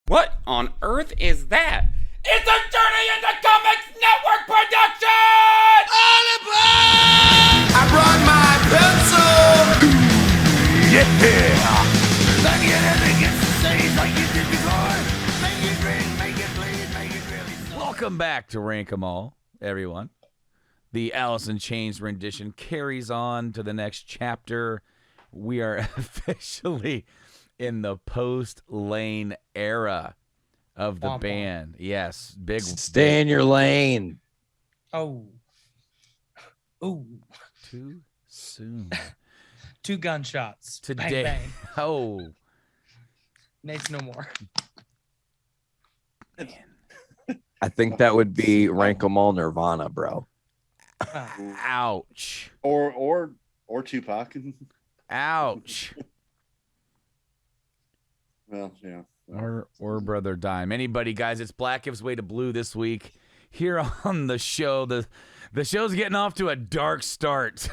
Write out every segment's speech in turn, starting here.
What on earth is that? It's a Journey into Comics Network production! All aboard! I brought my pencil! Yeah! Like you never get to say like you did before. Make it ring, make it bleed, make it really so. Welcome back to Rank 'em All, everyone. The Alice in Chains rendition carries on to the next chapter. We are officially in the post-Lane era of the band. Yes, big. Stay in your lane. Oh. Ooh. Too soon. 2 gunshots. Today. Bang, bang. Oh. Nate's no more. I think that would be Rank 'em All Nirvana, bro. Ouch. Or Tupac. Ouch. Well, yeah. Or Brother Dime. Anybody, guys, it's Black Gives Way to Blue this week. Here on the show, the show's getting off to a dark start.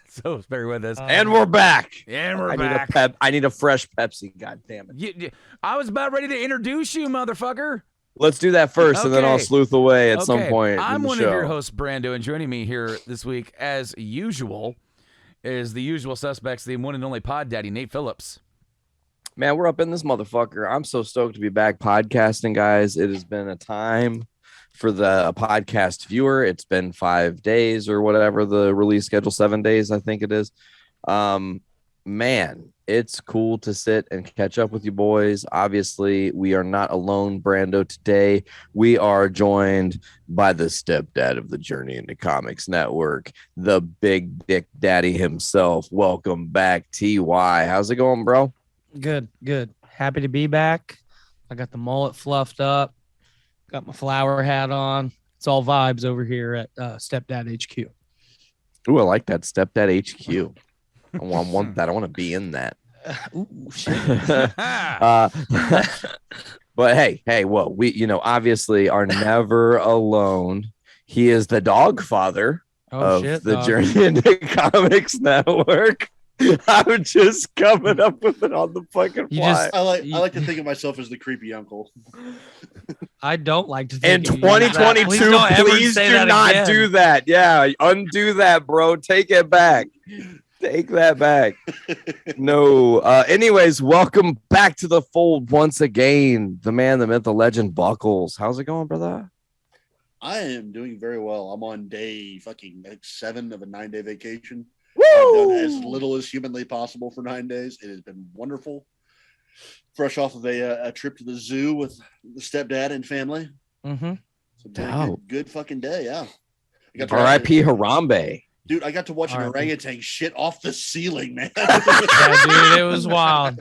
So bear with us. And we're back. And we're I back. I need a fresh Pepsi. God damn it. I was about ready to introduce you, motherfucker. Let's do that first, and then I'll Okay. sleuth away at some point. I'm in the one show. of your hosts, Brando, and joining me here this week, as usual, is the usual suspects, the one and only Pod Daddy, Nate Phillips. Man, we're up in this motherfucker. I'm so stoked to be back podcasting, guys. It has been a time for the podcast viewer. It's been 5 days or whatever the release schedule, 7 days, I think it is. Man, it's cool to sit and catch up with you boys. Obviously, we are not alone, Brando, today. We are joined by the stepdad of the Journey into Comics Network, the big dick daddy himself. Welcome back, TY. How's it going, bro? Good. Happy to be back. I got the mullet fluffed up. Got my flower hat on. It's all vibes over here at Stepdad HQ. Ooh, I like that stepdad HQ. I want that. I want to be in that. Ooh, shit. But hey, well, we, obviously are never alone. He is the dog father of the dog. Journey into Comics Network. I'm just coming up with it on the fucking fly. I like to think of myself as the creepy uncle. I don't like to In think of you as that. 2022, don't ever please say do that not again. do that. Yeah, undo that, bro. Take it back. Take that back. No. Anyways, welcome back to the fold once again. The man, the myth, the legend, Buckles. How's it going, brother? I am doing very well. I'm on day fucking 7 of a 9-day vacation. Woo! I've done as little as humanly possible for 9 days. It has been wonderful. Fresh off of a trip to the zoo with the stepdad and family. Mm-hmm. So good fucking day, yeah. R.I.P. Harambe. Dude, I got to watch an R.I.P. orangutan shit off the ceiling, man. Yeah, dude, it was wild.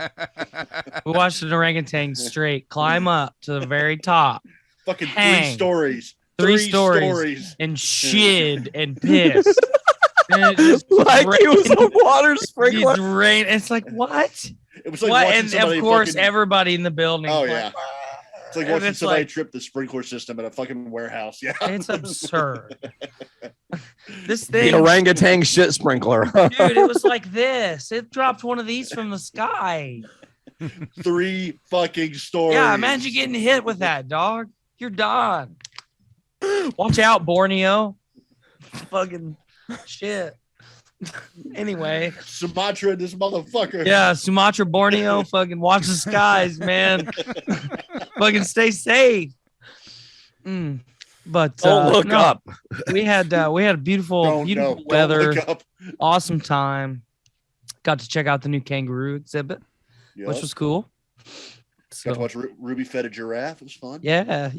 We watched an orangutan straight climb up to the very top Fucking Hang. 3 stories. Three 3 stories. And shid and pissed. And it just Like he was a water sprinkler. It's rain. It's like, what? It was like What? watching And somebody of course, fucking, everybody in the building. Oh, like, yeah. It's like and watching it's somebody like- trip the sprinkler system at a fucking warehouse. Yeah. It's absurd. This The thing, orangutan shit sprinkler. dude, it was like this. It dropped one of these from the sky. 3 fucking stories. Yeah, imagine getting hit with that, dog. You're done. Watch out, Borneo. Fucking shit. Anyway, Sumatra, this motherfucker. yeah, Sumatra, Borneo, fucking watch the skies, man. Fucking stay safe. But Don't look no, up. we had beautiful Don't weather, look up. awesome time. Got to check out the new kangaroo exhibit, Yep. which was cool. Got So, to watch Ruby fed a giraffe. It was fun. yeah.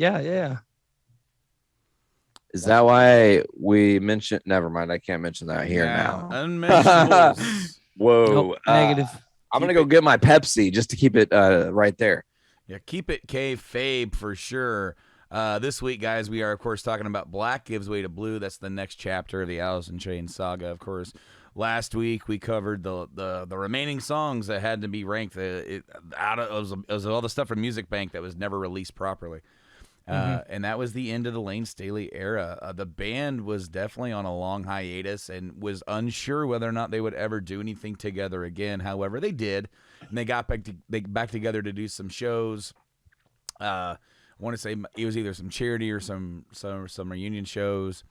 Is that why we mentioned? Never mind. I can't mention that here now. Unmentionables. Whoa. Nope, negative. I'm going to go get my Pepsi just to keep it right there. Yeah, keep it kayfabe for sure. This week, guys, we are, of course, talking about Black Gives Way to Blue. That's the next chapter of the Alice in Chains saga, of course. Last week, we covered the remaining songs that had to be ranked. It was all the stuff from Music Bank that was never released properly. And that was the end of the Lane Staley era. The band was definitely on a long hiatus and was unsure whether or not they would ever do anything together again. However, they did, and they got back together to do some shows. I want to say it was either some charity or some reunion shows,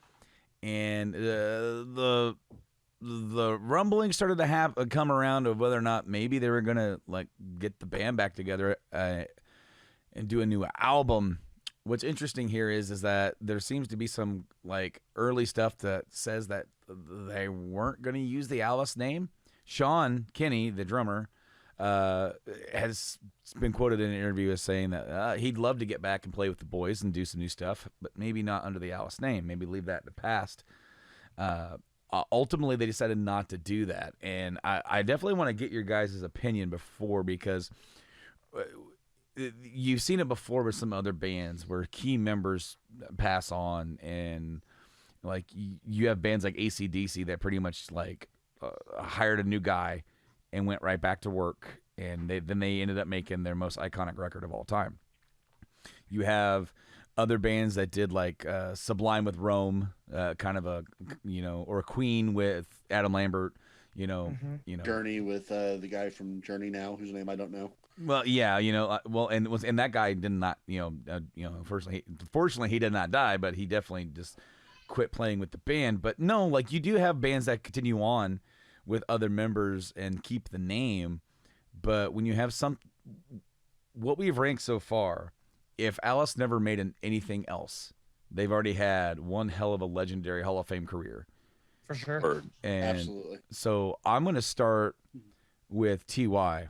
and the rumbling started to come around of whether or not maybe they were gonna like get the band back together and do a new album. What's interesting here is that there seems to be some like early stuff that says that they weren't going to use the Alice name. Sean Kinney, the drummer, has been quoted in an interview as saying that he'd love to get back and play with the boys and do some new stuff, but maybe not under the Alice name. Maybe leave that in the past. Ultimately, they decided not to do that, and I definitely want to get your guys' opinion before, because you've seen it before with some other bands where key members pass on, and like you have bands like AC/DC that pretty much like hired a new guy and went right back to work, and then they ended up making their most iconic record of all time. You have other bands that did like Sublime with Rome, kind of a, or a Queen with Adam Lambert, Journey with the guy from Journey now, whose name I don't know. Well, yeah, and that guy did not, fortunately he did not die, but he definitely just quit playing with the band. But no, like you do have bands that continue on with other members and keep the name, but when you have what we've ranked so far, if Alice never made anything else, they've already had one hell of a legendary Hall of Fame career. For sure. And Absolutely. so I'm going to start with TY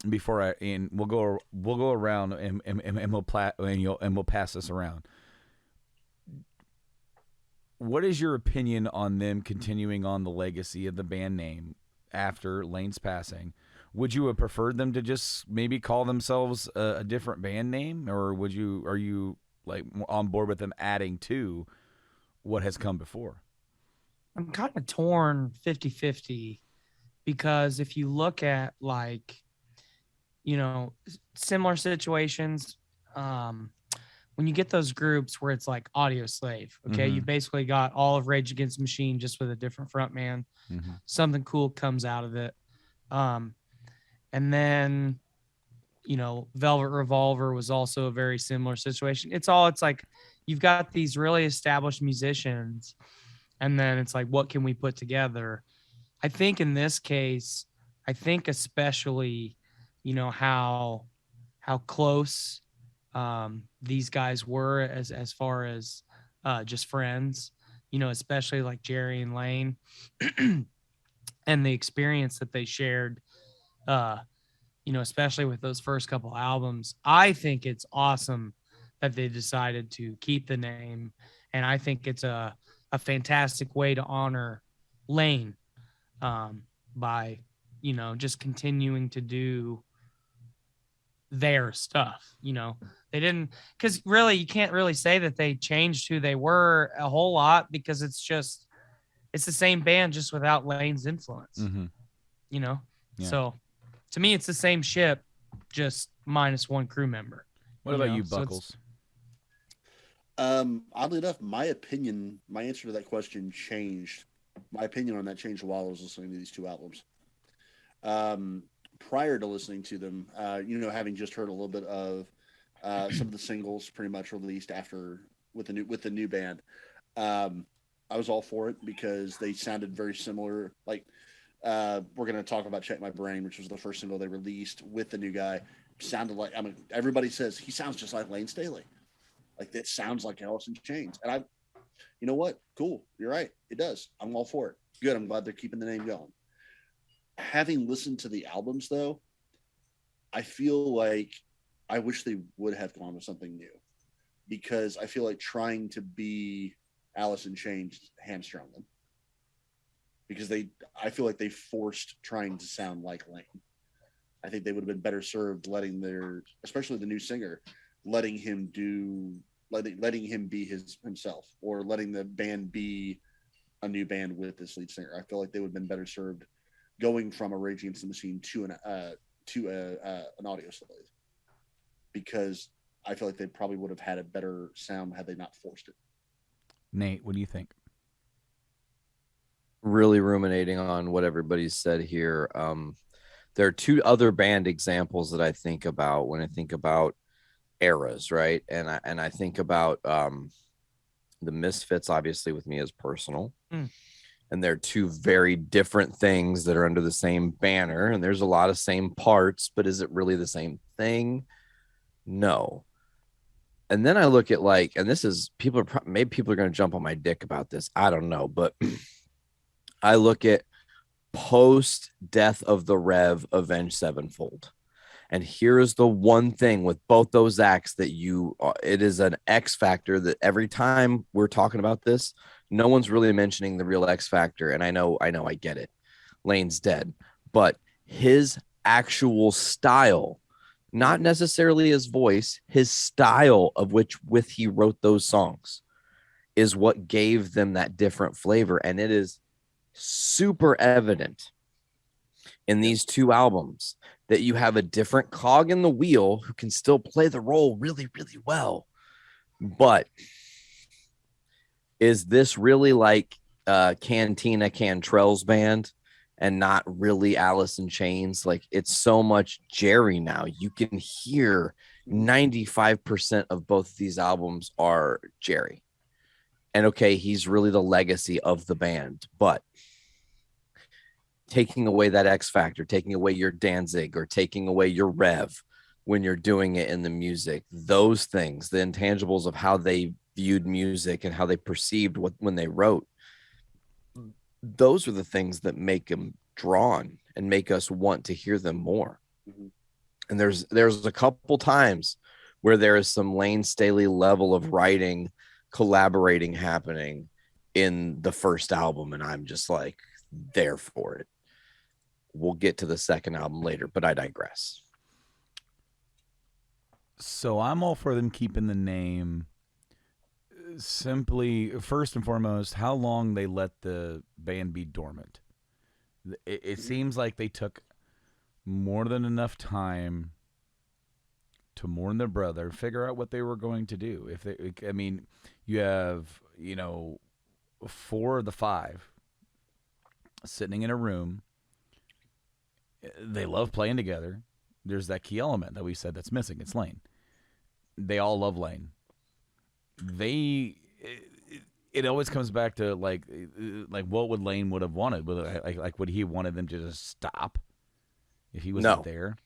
before we'll go around and we'll pass this around. What is your opinion on them continuing on the legacy of the band name after Lane's passing? Would you have preferred them to just maybe call themselves a different band name, or are you like on board with them adding to what has come before? I'm kind of torn 50-50, because if you look at like, similar situations, when you get those groups where it's like Audio Slave, okay, Mhm. you basically got all of Rage Against the Machine just with a different front man. Mm-hmm. Something cool comes out of it. And then, Velvet Revolver was also a very similar situation. It's like you've got these really established musicians, and then it's like, what can we put together? I think in this case, especially, how close these guys were as far as just friends, especially like Jerry and Lane, and the experience that they shared, especially with those first couple albums. I think it's awesome that they decided to keep the name, and I think it's a fantastic way to honor Lane by, just continuing to do their stuff. They didn't, because really you can't really say that they changed who they were a whole lot, because it's the same band just without Lane's influence. Mm-hmm. Yeah. So to me it's the same ship, just minus one crew member. What about you, Buckles? Oddly enough, my answer to that question changed. My opinion on that changed while I was listening to these two albums. Prior to listening to them, having just heard a little bit of some of the singles pretty much released after with the new band, I was all for it because they sounded very similar. Like we're going to talk about Check My Brain, which was the first single they released with the new guy. Sounded like, everybody says he sounds just like Lane Staley. Like that sounds like Alice in Chains. And you know what? Cool. You're right. It does. I'm all for it. Good. I'm glad they're keeping the name going. Having listened to the albums though, I feel like I wish they would have gone with something new, because I feel like trying to be Alice in Chains hamstrung them, because I feel like they forced trying to sound like Lane. I think they would have been better served especially the new singer, letting him be himself, or letting the band be a new band with this lead singer. I feel like they would have been better served going from a Rage Against the Machine to an Audio Slave, because I feel like they probably would have had a better sound had they not forced it. Nate, what do you think? Really ruminating on what everybody's said here. There are two other band examples that I think about when I think about eras, right? And I think about the Misfits, obviously, with me is personal. And they're two very different things that are under the same banner, and there's a lot of same parts, but is it really the same thing? No. And then I look at like, and this is maybe people are going to jump on my dick about this. I don't know, but I look at post Death of the Rev, Avenged Sevenfold. And here's the one thing with both those acts that it is an X factor that every time we're talking about this, no one's really mentioning the real X factor. And I know, I get it. Lane's dead, but his actual style, not necessarily his voice, his style of with he wrote those songs is what gave them that different flavor. And it is super evident in these two albums that you have a different cog in the wheel who can still play the role really, really well. But is this really like Cantina Cantrell's band and not really Alice in Chains? Like, it's so much Jerry now. You can hear 95% of both of these albums are Jerry. And okay, he's really the legacy of the band, but taking away that X factor, taking away your Danzig or taking away your Rev when you're doing it in the music, those things, the intangibles of how they viewed music and how they perceived when they wrote, those are the things that make them drawn and make us want to hear them more. And there's a couple times where there is some Lane Staley level of writing, collaborating happening in the first album, and I'm just like there for it. We'll get to the second album later, but I digress. So I'm all for them keeping the name. Simply, first and foremost, how long they let the band be dormant. It seems like they took more than enough time to mourn their brother, figure out what they were going to do. You have, 4 of the 5 sitting in a room. They love playing together. There's that key element that we said that's missing. It's Lane. They all love Lane. It always comes back to like what would Lane would have wanted? Would he wanted them to just stop if he wasn't there?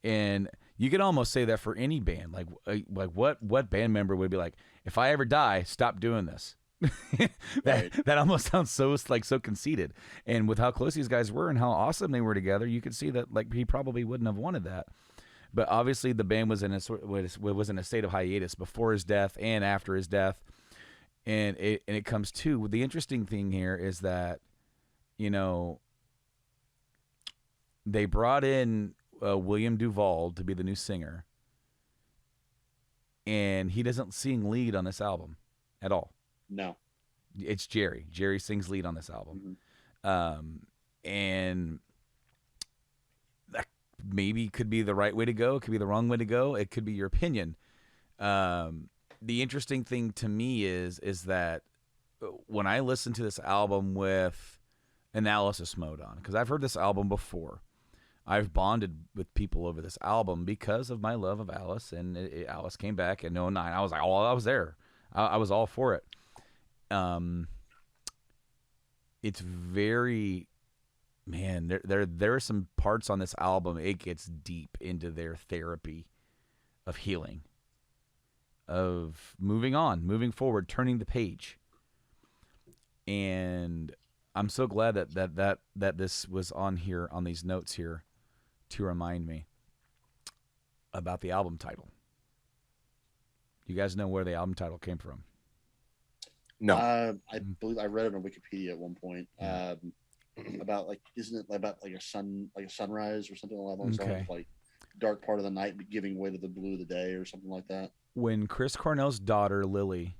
And you could almost say that for any band. Like what band member would be like, if I ever die, stop doing this. that almost sounds so conceited. And with how close these guys were and how awesome they were together, you could see that like he probably wouldn't have wanted that. But obviously the band was in a state of hiatus before his death and after his death. And it comes to the interesting thing here is that, they brought in William DuVall to be the new singer, and he doesn't sing lead on this album at all. No, it's Jerry. Jerry sings lead on this album. And that maybe could be the right way to go. It could be the wrong way to go. It could be your opinion. The interesting thing to me is that when I listen to this album with analysis mode on, because I've heard this album before, I've bonded with people over this album because of my love of Alice, and Alice came back in 2009. I was like, I was there. I was all for it. It's very, man, there are some parts on this album, it gets deep into their therapy of healing, of moving on, moving forward, turning the page. And I'm so glad that this was on here, on these notes here, to remind me about the album title. You guys know where the album title came from? No. I believe I read it on Wikipedia at one point. About isn't it about a sunrise or something along those lines? Like dark part of the night giving way to the blue of the day or something like that. When Chris Cornell's daughter Lily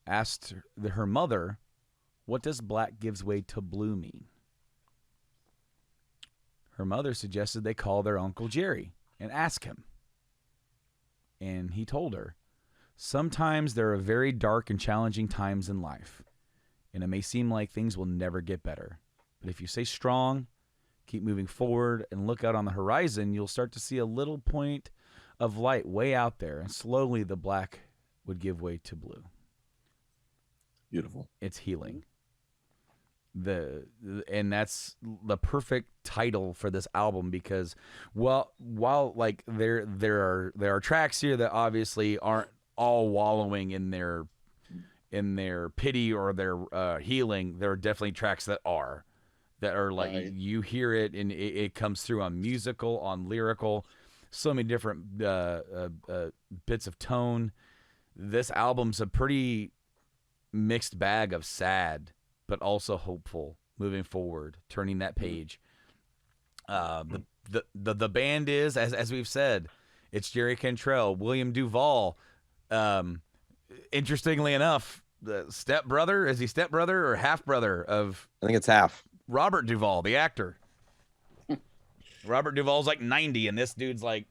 asked her mother, "What does black gives way to blue mean?" Her mother suggested they call their Uncle Jerry and ask him. And he told her, "Sometimes there are very dark and challenging times in life, and it may seem like things will never get better. But if you stay strong, keep moving forward, and look out on the horizon, you'll start to see a little point of light way out there, and slowly the black would give way to blue. Beautiful. It's healing. And that's the perfect title for this album, because while like there are tracks here that obviously aren't all wallowing in their pity or their healing, there are definitely tracks that are like you hear it and it comes through on musical, on lyrical, so many different bits of tone. This album's a pretty mixed bag of sad but also hopeful, moving forward, turning that page. The band is, as we've said, it's Jerry Cantrell, William DuVall. Interestingly enough, the stepbrother, is he stepbrother or half brother of? I think it's half. Robert DuVall, the actor. Robert DuVall's like 90, and this dude's like,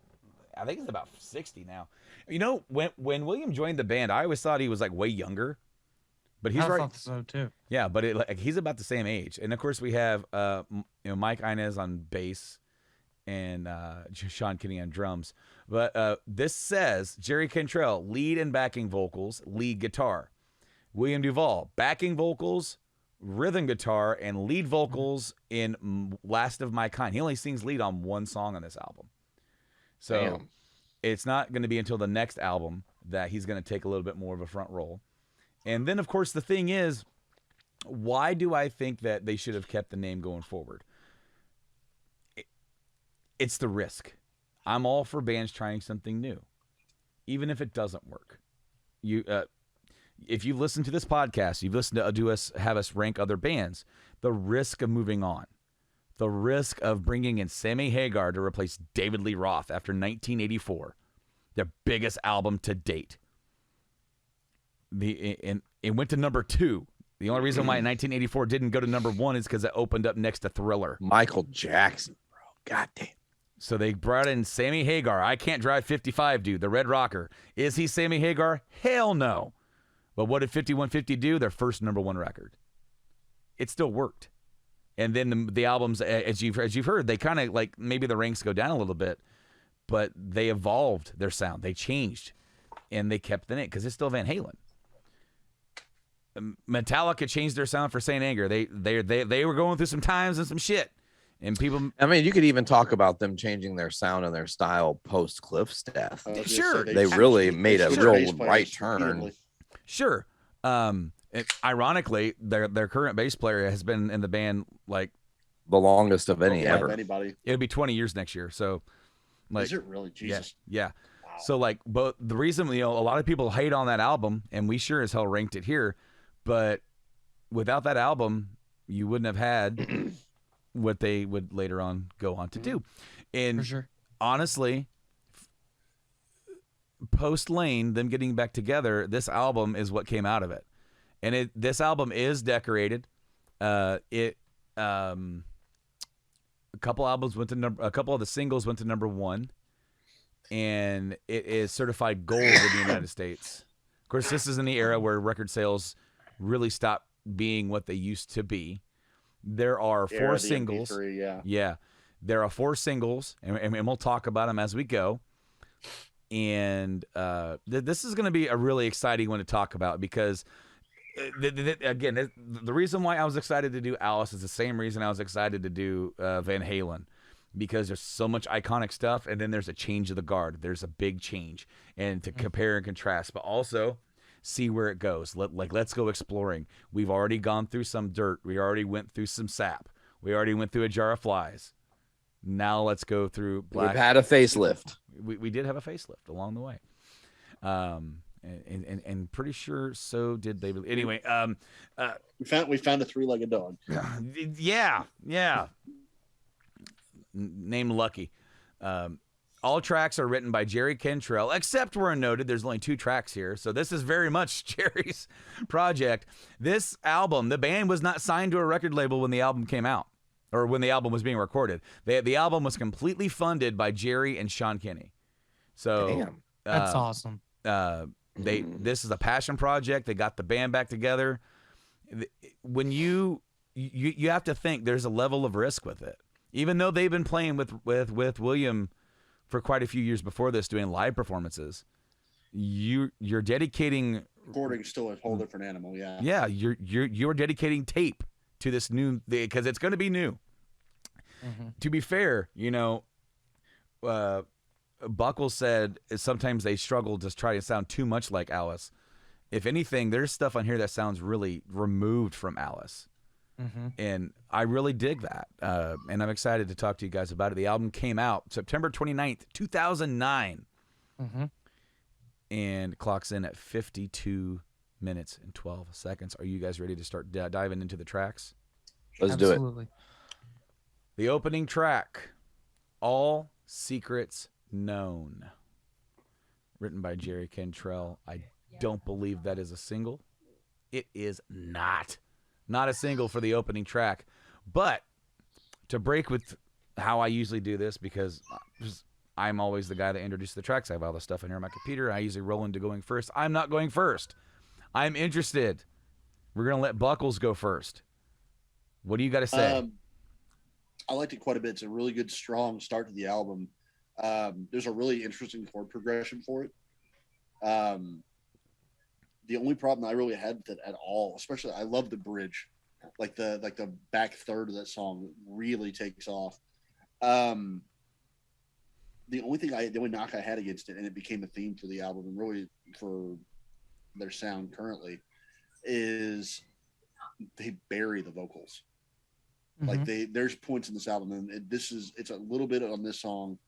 I think he's about 60 now. You know, when William joined the band, I always thought he was like way younger. But he's I right. thought so too. Yeah, but he's about the same age. And of course we have Mike Inez on bass and Sean Kinney on drums. But this says Jerry Cantrell, lead and backing vocals, lead guitar. William DuVall, backing vocals, rhythm guitar, and lead vocals in Last of My Kind. He only sings lead on one song on this album. So it's not going to be until the next album that he's going to take a little bit more of a front role. And then, of course, the thing is, why do I think that they should have kept the name going forward? It's the risk. I'm all for bands trying something new, even if it doesn't work. If you listen to this podcast, you've listened to have us rank other bands, the risk of moving on, the risk of bringing in Sammy Hagar to replace David Lee Roth after 1984, their biggest album to date. It went to number 2. The only reason why 1984 didn't go to number 1 is because it opened up next to Thriller. Michael Jackson, bro. God damn. So they brought in Sammy Hagar. I Can't Drive 55 dude, the Red Rocker. Is he Sammy Hagar? Hell no. But what did 5150 do? Their first number 1 record. It still worked. And then the albums, as you've heard, they kind of like, maybe the ranks go down a little bit, but they evolved their sound. They changed, and they kept the name because it's still Van Halen. Metallica changed their sound for Saint Anger. They were going through some times and some shit, and people. I mean, you could even talk about them changing their sound and their style post Cliff's death. Sure, They really made a real right turn. Sure. Ironically, their current bass player has been in the band like the longest of any ever. Anybody. It'll be 20 years next year. So, like, Is it really? Jesus. Yeah. Wow. So, like, but the reason a lot of people hate on that album, and we sure as hell ranked it here. But without that album, you wouldn't have had what they would later on go on to do. And For sure. honestly, post Lane, them getting back together, this album is what came out of it. And this album is decorated. A couple albums went to a couple of the singles went to number 1, and it is certified gold in the United States. Of course, this is in the era where record sales really stopped being what they used to be. There are 4 singles. MP3, yeah, there are 4 singles, and we'll talk about them as we go. And this is going to be a really exciting one to talk about because, again, the reason why I was excited to do Alice is the same reason I was excited to do Van Halen, because there's so much iconic stuff, and then there's a change of the guard. There's a big change, and to compare and contrast, but also see where it goes. Let's go exploring. We've already gone through some dirt. We already went through some sap. We already went through a jar of flies. Now let's go through black. We've had a facelift. We did have a facelift along the way. And pretty sure so did they. Anyway, we found a 3-legged dog. Yeah. Named Lucky. All tracks are written by Jerry Cantrell, except where noted there's only 2 tracks here. So this is very much Jerry's project. This album, the band was not signed to a record label when the album came out, or when the album was being recorded. The album was completely funded by Jerry and Sean Kinney. So Damn. That's awesome. This is a passion project. They got the band back together. When you have to think there's a level of risk with it. Even though they've been playing with William for quite a few years before this doing live performances. You're dedicating Recording still a whole different animal. Yeah. Yeah, you're dedicating tape to this new because it's going to be new. To be fair, Buckle said sometimes they struggle to try to sound too much like Alice. If anything, there's stuff on here that sounds really removed from Alice. And I really dig that. And I'm excited to talk to you guys about it. The album came out September 29th, 2009. And clocks in at 52 minutes and 12 seconds. Are you guys ready to start diving into the tracks? Let's do it. Absolutely. The opening track, All Secrets Known, written by Jerry Cantrell. I don't believe that is a single. It is not a single for the opening track. But to break with how I usually do this, because I'm always the guy that introduces the tracks. I have all the stuff in here on my computer. I usually roll into going first. I'm not going first. I'm interested. We're going to let Buckles go first. What do you got to say? I liked it quite a bit. It's a really good, strong start to the album. There's a really interesting chord progression for it. The only problem I really had with it at all, especially I love the bridge, like the back third of that song really takes off. The only knock I had against it, and it became a theme for the album and really for their sound currently, is they bury the vocals. Like there's points in this album, and it's a little bit on this song,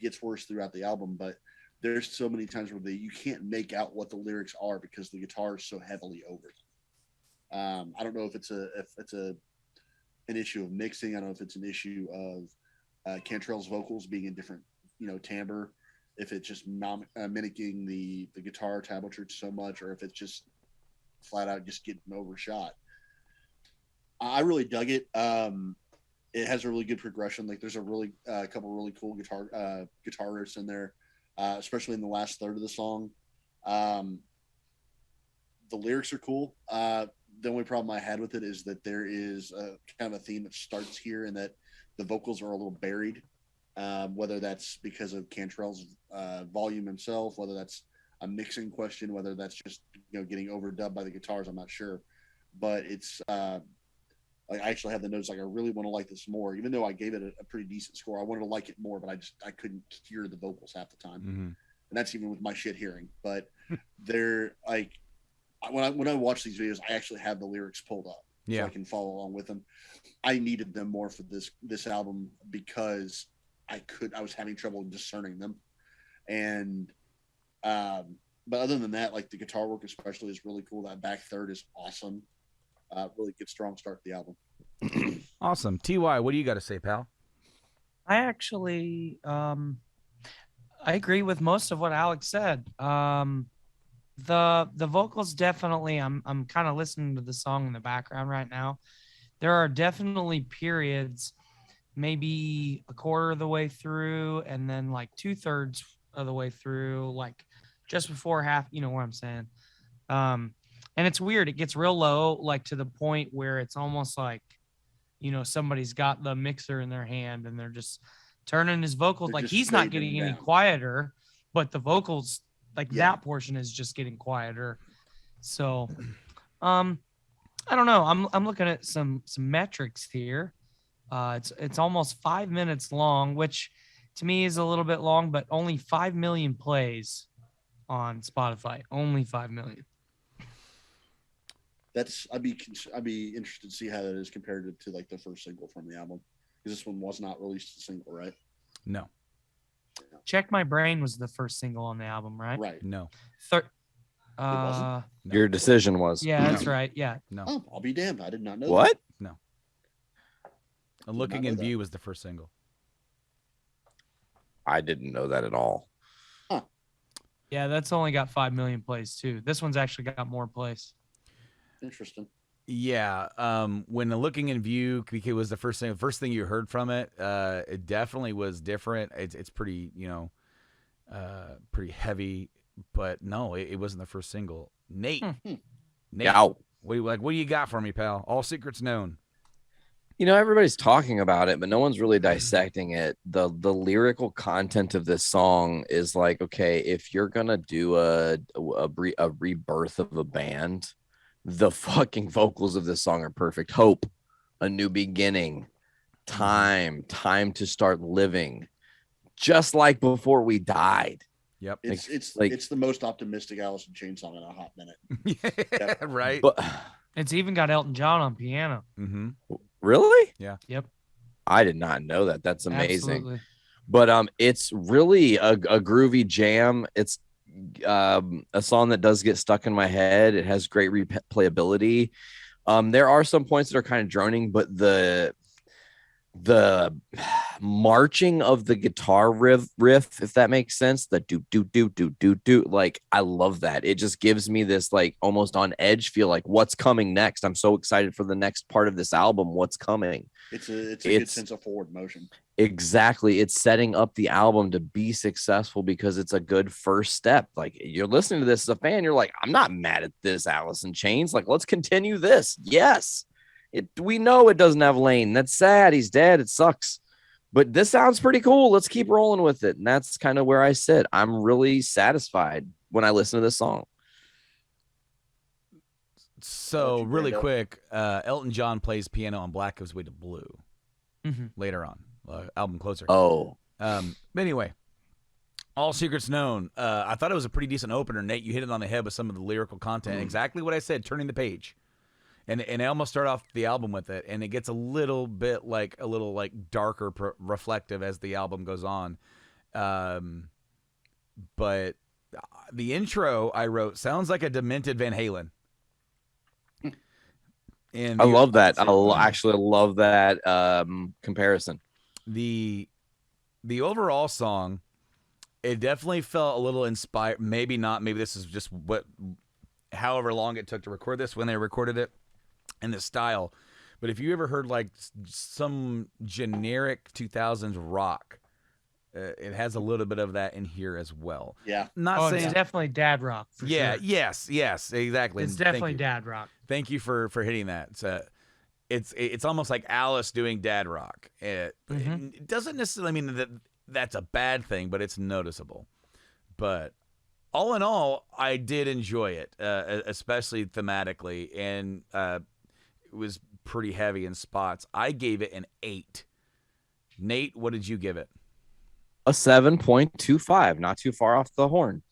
gets worse throughout the album, but there's so many times where you can't make out what the lyrics are because the guitar is so heavily over it. I don't know if it's an issue of mixing. I don't know if it's an issue of Cantrell's vocals being in different timbre, if it's just mimicking the guitar tablature so much, or if it's just flat out just getting overshot. I really dug it. It has a really good progression. Like there's a really couple really cool guitar riffs in there, especially in the last third of the song. The lyrics are cool. The only problem I had with it is that there is kind of a theme that starts here, and that the vocals are a little buried. Whether that's because of Cantrell's volume himself, whether that's a mixing question, whether that's just getting overdubbed by the guitars, I'm not sure. But it's I actually have the notes like I really want to like this more, even though I gave it a pretty decent score. I wanted to like it more, but I couldn't hear the vocals half the time, and that's even with my shit hearing. But they're like when I watch these videos, I actually have the lyrics pulled up so I can follow along with them. I needed them more for this album because I was having trouble discerning them. And but other than that, like the guitar work especially is really cool. That back third is awesome. Really good strong start to the album. Awesome. TY, what do you got to say, pal? I actually I agree with most of what Alex said. The vocals definitely, I'm kind of listening to the song in the background right now. There are definitely periods, maybe a quarter of the way through and then like 2/3 of the way through, like just before half, you know what I'm saying? And it's weird. It gets real low, like to the point where it's almost like, somebody's got the mixer in their hand and they're just turning his vocals. Like he's not getting any quieter, but the vocals, like that portion is just getting quieter. So, I don't know. I'm looking at some metrics here. It's almost 5 minutes long, which to me is a little bit long, but only 5 million plays on Spotify. Only 5 million. I'd be interested to see how that is compared to like the first single from the album, because this one was not released as a single, right? No. Check My Brain was the first single on the album, right? Right. No. wasn't? Your decision was. Yeah, that's right. Yeah. No. Oh, I'll be damned. I did not know. What? No. Looking know in that. View was the first single. I didn't know that at all. Yeah, that's only got 5 million plays too. This one's actually got more plays. Interesting. Yeah. When the Looking in View was the first thing you heard from it, it definitely was different. It's pretty, pretty heavy, but no, it wasn't the first single. Nate, Yeah. what do you got for me, pal? All Secrets Known. Everybody's talking about it, but no one's really dissecting it. The lyrical content of this song is like, okay, if you're gonna do a rebirth of a band, the fucking vocals of this song are perfect. Hope, a new beginning, time to start living, just like before we died. Yep. It's the most optimistic Alice in Chains song in a hot minute. Yeah, right. But It's even got Elton John on piano. Mm-hmm. really? Yeah. Yep. I did not know that. That's amazing. Absolutely. But it's really a groovy jam. It's a song that does get stuck in my head. It has great replayability. There are some points that are kind of droning, but the marching of the guitar riff, if that makes sense, the do do do do do do, like I love that. It just gives me this like almost on edge feel, like what's coming next. I'm so excited for the next part of this album. What's coming? It's a good sense of forward motion. Exactly. It's setting up the album to be successful because it's a good first step. Like, you're listening to this as a fan, you're like, I'm not mad at this, Alice in Chains. Like, let's continue this. Yes. We know it doesn't have Lane. That's sad. He's dead. It sucks. But this sounds pretty cool. Let's keep rolling with it. And that's kind of where I sit. I'm really satisfied when I listen to this song. So really quick, Elton John plays piano on Black Gives Way to Blue later on, album closer. Oh. But anyway, All Secrets Known. I thought it was a pretty decent opener. Nate, you hit it on the head with some of the lyrical content. Exactly what I said, turning the page. And I almost start off the album with it, and it gets a little darker, reflective as the album goes on. But the intro I wrote sounds like a demented Van Halen. And I love that. I actually love that comparison. The overall song, it definitely felt a little inspired. Maybe not. Maybe this is just however long it took to record this when they recorded it. And the style, but if you ever heard like some generic 2000s rock, it has a little bit of that in here as well. Yeah, not saying it's definitely dad rock. For sure. Yes, exactly. It's definitely dad rock. Thank you for hitting that. It's almost like Alice doing dad rock. It doesn't necessarily mean that's a bad thing, but it's noticeable. But all in all, I did enjoy it, especially thematically, and it was pretty heavy in spots. I gave it an 8. Nate, what did you give it? A 7.25, not too far off the horn.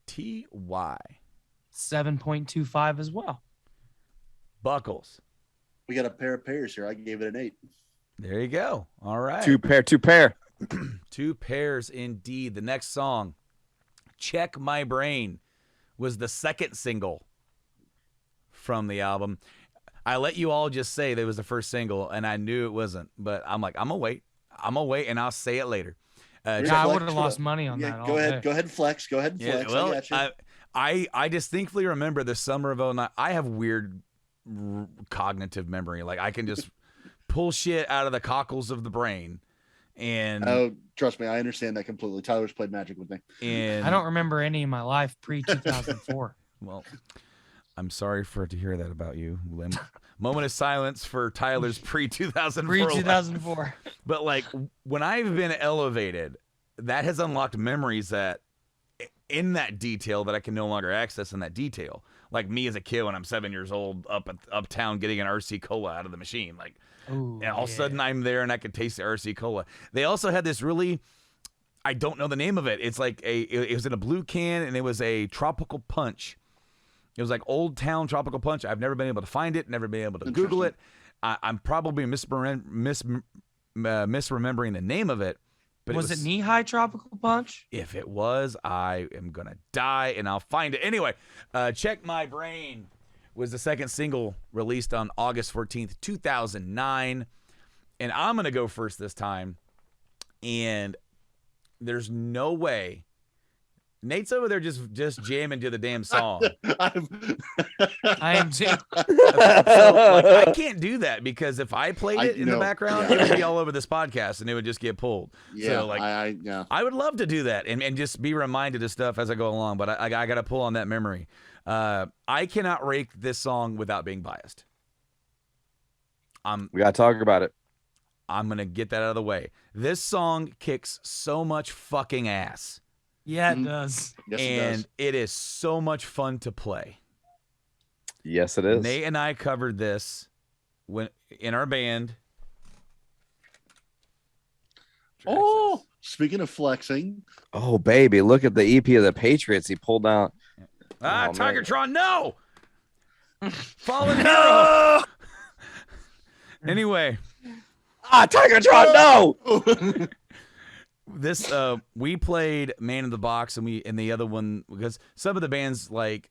TY. 7.25 as well. Buckles. We got a pair of pairs here. I gave it an 8. There you go. All right. Two pair. Two pairs indeed. The next song, Check My Brain, was the second single from the album. I let you all just say that it was the first single, and I knew it wasn't, but I'm like, I'm gonna wait, and I'll say it later. I would have lost money on that. Go ahead, flex. Go ahead and flex. Well, I got I distinctly remember the summer of 2009. I have weird cognitive memory. Like, I can just pull shit out of the cockles of the brain. And trust me, I understand that completely. Tyler's played Magic with me. And I don't remember any of my life pre-2004. Well, I'm sorry to hear that about you, Lim. Moment of silence for Tyler's pre-2004. Pre-2004. But like, when I've been elevated, that has unlocked memories that in that detail that I can no longer access in that detail. Like me as a kid when I'm 7 years old uptown getting an RC Cola out of the machine. Like, and all of a sudden I'm there and I could taste the RC Cola. They also had this really, I don't know the name of it. It's like it was in a blue can, and it was a tropical punch. It was like Old Town Tropical Punch. I've never been able to find it, never been able to Google it. I'm probably misremembering the name of it. But was it Knee High Tropical Punch? If it was, I am going to die, and I'll find it. Anyway, Check My Brain was the second single released on August 14th, 2009. And I'm going to go first this time. And there's no way. Nate's over there just jamming to the damn song. I am too. So, I can't do that because if I played it in the background, it would be all over this podcast and it would just get pulled. Yeah, so I would love to do that and just be reminded of stuff as I go along, but I got to pull on that memory. I cannot rate this song without being biased. We gotta talk about it. I'm gonna get that out of the way. This song kicks so much fucking ass. Yeah, it does. Yes, it And does. it is so much fun to play. Yes, it is. Nate and I covered this when in our band. Oh, speaking of flexing, Oh, baby, look at the EP of the Patriots he pulled out. Ah, Oh, man. Tigertron, no! Fallen Hero! Anyway, Tigertron, no! this we played Man in the Box, and the other one, because some of the bands, like,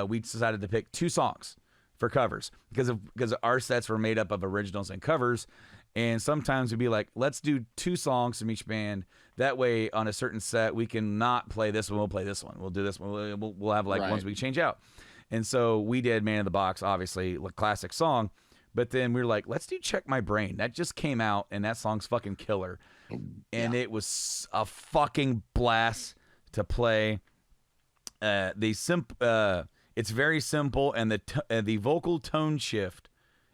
we decided to pick 2 songs for covers because our sets were made up of originals and covers, and sometimes we'd be like, let's do 2 songs from each band. That way, on a certain set, we can not play this one. We'll play this one. We'll do this one. We'll have like Right. ones we change out. And so we did Man in the Box, obviously, a classic song. But then we were like, let's do Check My Brain. That just came out, and that song's fucking killer. And it was a fucking blast to play. It's very simple, and the vocal tone shift.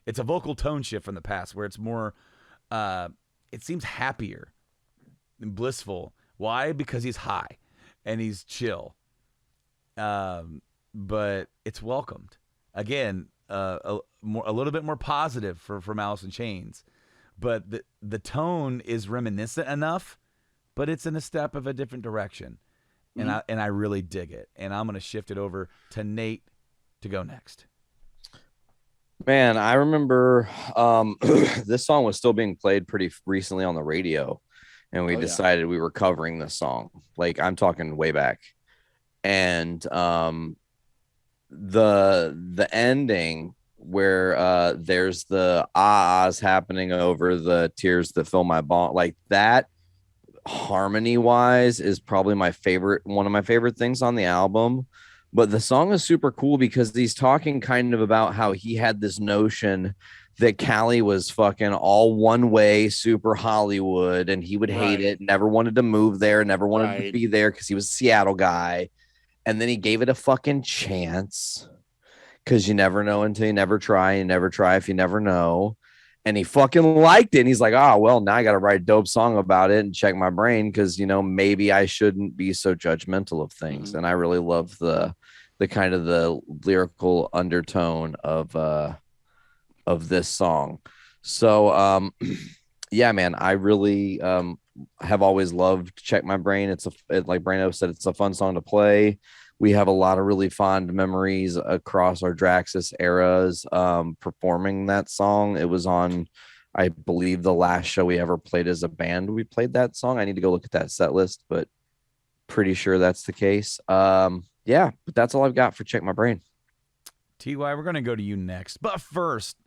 It's a vocal tone shift from the past, where it's more. It seems happier and blissful. Why? Because he's high, and he's chill. But it's welcomed. Again, a little bit more positive from Alice in Chains, but the tone is reminiscent enough, but it's in a step of a different direction, and I really dig it. And I'm gonna shift it over to Nate to go next. Man, I remember this song was still being played pretty recently on the radio, and we decided we were covering this song. Like, I'm talking way back. And the ending where there's the ahs happening over the tears that fill my bond, like that, harmony wise, is probably one of my favorite things on the album. But the song is super cool because he's talking kind of about how he had this notion that Cali was fucking all one way, super Hollywood, and he would hate it, never wanted to move there, never wanted to be there because he was a Seattle guy. And then he gave it a fucking chance, because you never know until you never try. You never try if you never know. And he fucking liked it. And he's like, oh, well, now I got to write a dope song about it and check my brain, because, maybe I shouldn't be so judgmental of things. Mm-hmm. And I really love the kind of the lyrical undertone of this song. So, yeah, man, I really have always loved Check My Brain. Like Brando said, it's a fun song to play. We have a lot of really fond memories across our Draxus eras performing that song. It was on, I believe, the last show we ever played as a band. We played that song. I need to go look at that set list, but pretty sure that's the case. Yeah, but that's all I've got for Check My Brain. TY, we're going to go to you next. But first,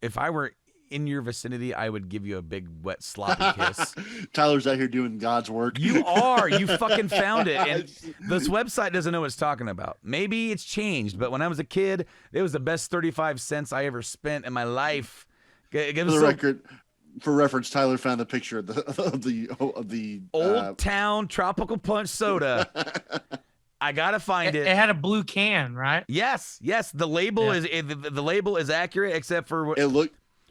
if I were in your vicinity, I would give you a big, wet, sloppy kiss. Tyler's out here doing God's work. You are. You fucking found it. And this website doesn't know what it's talking about. Maybe it's changed, but when I was a kid, it was the best 35 cents I ever spent in my life. For reference, Tyler found the picture of the Old Town Tropical Punch Soda. I gotta find it. It had a blue can, right? Yes. The label is accurate, except for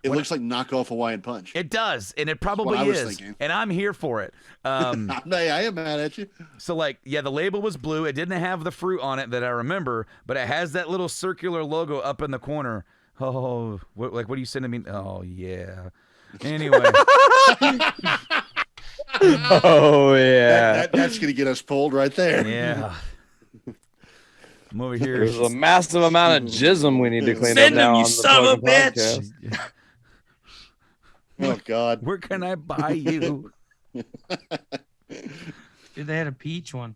it looks like knockoff Hawaiian Punch. It does, and it probably is. And I'm here for it. I am mad at you. So, the label was blue. It didn't have the fruit on it that I remember, but it has that little circular logo up in the corner. Oh, what are you sending me? Oh, yeah. Anyway. Oh, yeah. That's going to get us pulled right there. Yeah. I'm over here. There's a massive amount of jism we need to clean Send up now. him, you on the son of a podcast. bitch. Oh, God. Where can I buy you? Dude, they had a peach one.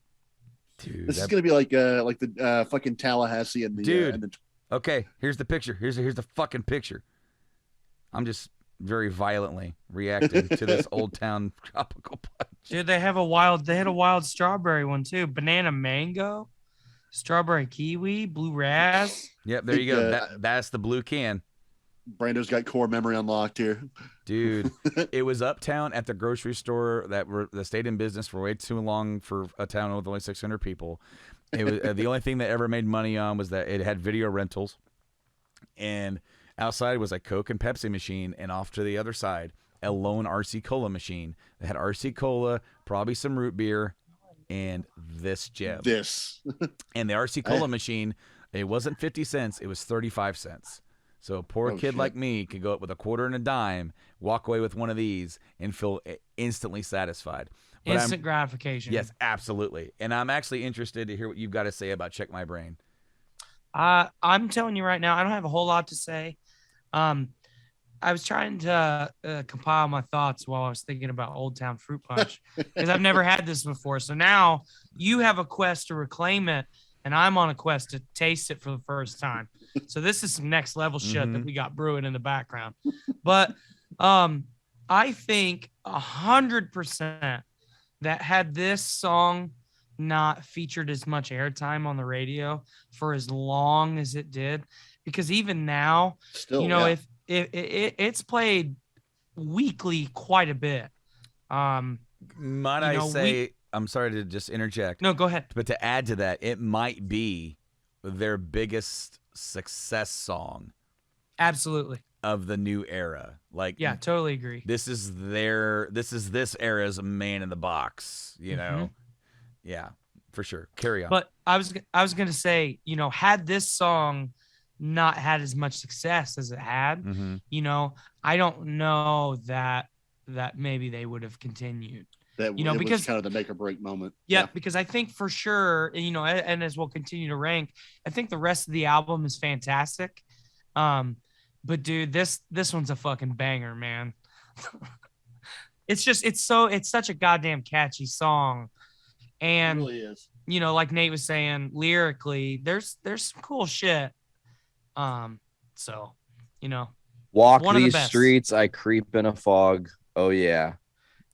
Dude, this is going to be like the fucking Tallahassee and the... Dude. Okay, here's the picture. Here's the fucking picture. I'm just very violently reacting to this Old Town Tropical Punch. Dude, they had a wild strawberry one too. Banana mango, strawberry kiwi, blue raz. Yep, there you go. That's the blue can. Brando's got core memory unlocked here. Dude, it was uptown at the grocery store that stayed in business for way too long for a town with only 600 people. It was the only thing that ever made money on was that it had video rentals. And Outside was a Coke and Pepsi machine, and off to the other side, a lone RC Cola machine that had RC Cola, probably some root beer, and this gem. And the RC Cola machine, it wasn't 50 cents, it was 35 cents. So a poor kid like me could go up with a quarter and a dime, walk away with one of these, and feel instantly satisfied. But Instant gratification. Yes, absolutely. And I'm actually interested to hear what you've got to say about Check My Brain. I'm telling you right now, I don't have a whole lot to say. I was trying to compile my thoughts while I was thinking about Old Town Fruit Punch because I've never had this before. So now you have a quest to reclaim it, and I'm on a quest to taste it for the first time. So this is some next level shit that we got brewing in the background. But I think 100% that had this song not featured as much airtime on the radio for as long as it did, because even now, Still, if it's played weekly quite a bit. Might I say, I'm sorry to just interject. No, go ahead. But to add to that, it might be their biggest success song. Absolutely. Of the new era. Like, yeah, totally agree. This is this era's Man in the Box, you know? Yeah, for sure. Carry on. But I was going to say, had this song not had as much success as it had, I don't know that maybe they would have continued. That because was kind of the make or break moment. Yeah, because I think for sure, and as we'll continue to rank, I think the rest of the album is fantastic. But dude, this one's a fucking banger, man. It's such a goddamn catchy song. And it really is. Like Nate was saying, lyrically, there's some cool shit. So, walk one of the these best. streets, I creep in a fog. Oh yeah.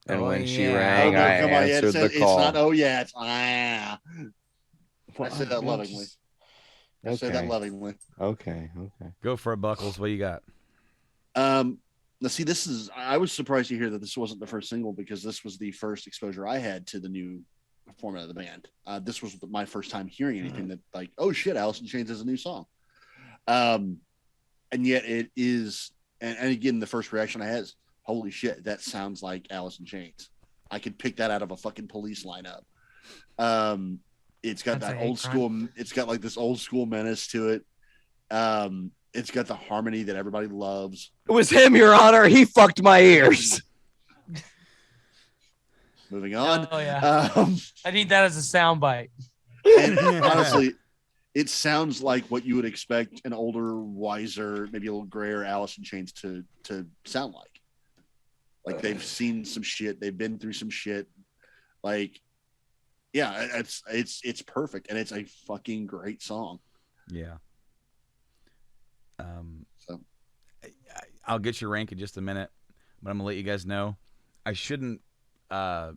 And when she rang, I answered the call. It's not oh yeah, it's ah. I said that lovingly. I say that lovingly. Okay. Go for it, Buckles. What you got? Now see, I was surprised to hear that this wasn't the first single, because this was the first exposure I had to the new format of the band. This was my first time hearing anything that, like, oh shit, Alice in Chains is a new song. And yet it is, and again, the first reaction I had is, holy shit, that sounds like Alice in Chains. I could pick that out of a fucking Police lineup. It's got that old school. It's got like this old school menace to it. It's got the harmony that everybody loves. It was him, Your Honor. He fucked my ears. Moving on. Oh yeah. I need that as a soundbite. And honestly, it sounds like what you would expect an older, wiser, maybe a little grayer Alice in Chains to sound like. Like they've seen some shit, they've been through some shit. Like, yeah, it's perfect, and it's a fucking great song. Yeah. I'll get your rank in just a minute, but I'm gonna let you guys know I shouldn't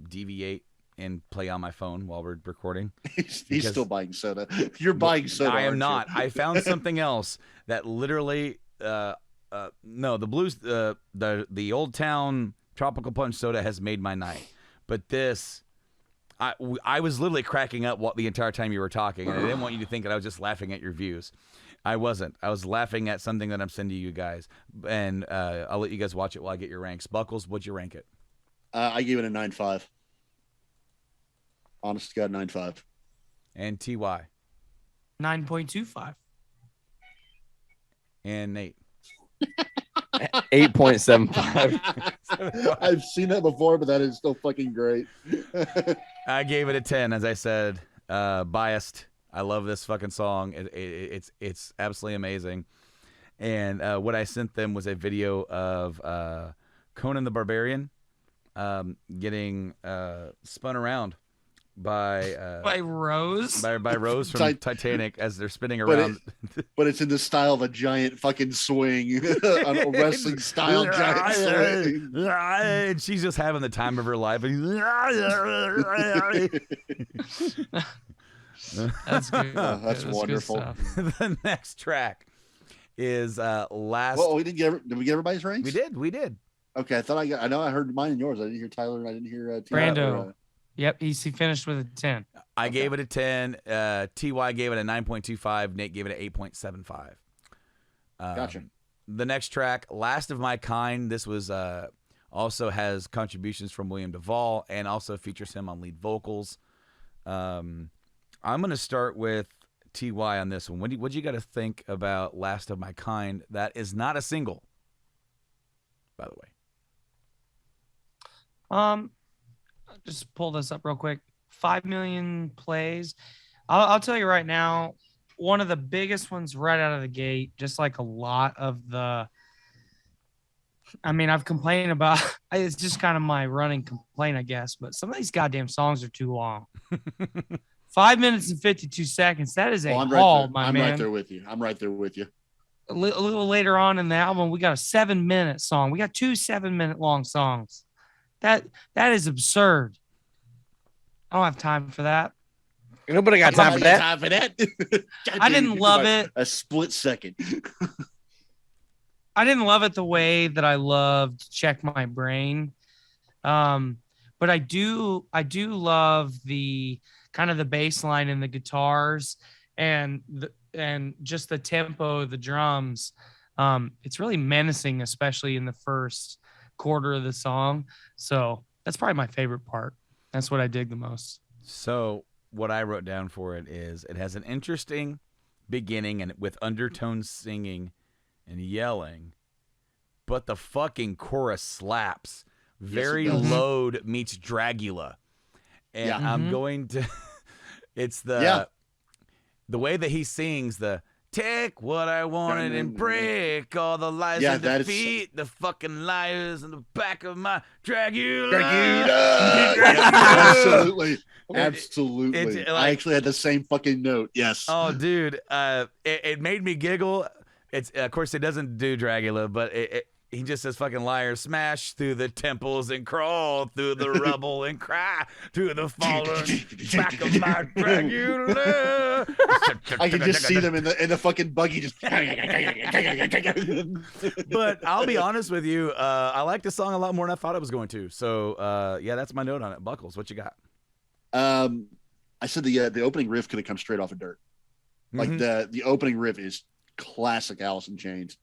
deviate and play on my phone while we're recording. He's still buying soda. You're buying soda. I am not. You? I found something else that literally no, the blues, the Old Town Tropical Punch soda has made my night, but this. I was literally cracking up the entire time you were talking, and I didn't want you to think that I was just laughing at your views. I wasn't. I was laughing at something that I'm sending you guys, and I'll let you guys watch it while I get your ranks. Buckles, what'd you rank it? I gave it a 9.5. Honest to God, 9.5. And TY? 9.25. And Nate? 8.75. I've seen that before, but that is still fucking great. I gave it a 10, as I said. Biased. I love this fucking song. It's absolutely amazing. And what I sent them was a video of Conan the Barbarian getting spun around by Rose. By Rose from Titanic as they're spinning around. But it's in the style of a giant fucking swing, a wrestling style giant swing. And she's just having the time of her life. That's good. That's wonderful. The next track is last. Well, did we get everybody's ranks? We did. Okay, I know I heard mine and yours. I didn't hear Tyler, and I didn't hear Brando. Yep, he finished with a 10. I gave it a 10. TY gave it a 9.25. Nate gave it an 8.75. Gotcha. the next track, Last of My Kind. This was also has contributions from William DuVall and also features him on lead vocals. I'm going to start with TY on this one. What do you got to think about Last of My Kind? That is not a single, by the way. Just pull this up real quick. 5 million plays. I'll tell you right now, one of the biggest ones right out of the gate, just like a lot of the, I mean, I've complained about, it's just kind of my running complaint, I guess, but some of these goddamn songs are too long. 5 minutes and 52 seconds. That is a haul, my man. I'm right there with you. I'm right there with you. A little later on in the album, we got a 7-minute song. We got 2 7-minute long songs. That is absurd. I don't have time for that. Nobody got time for that. Time for that. I didn't love it. A split second. I didn't love it the way that I loved Check My Brain. But I do love the kind of the bass line and the guitars and just the tempo of the drums. It's really menacing, especially in the first quarter of the song. So that's probably my favorite part. That's what I dig the most. So what I wrote down for it is it has an interesting beginning and with undertones singing and yelling, but the fucking chorus slaps. Very Load meets Dragula. And I'm going to it's the way that he sings the take what I wanted and break all the lies and defeat the fucking liars in the back of my Dragula. Absolutely. I actually had the same fucking note. Yes. Oh, dude. It made me giggle. It's of course it doesn't do Dragula, but he just says fucking liar, smash through the temples and crawl through the rubble and cry to the fallen back of my Dragula. I can just see them in the fucking buggy just. But I'll be honest with you, I like the song a lot more than I thought it was going to. So yeah, that's my note on it. Buckles, what you got? I said the opening riff could have come straight off of Dirt. Like the opening riff is classic Alice in Chains.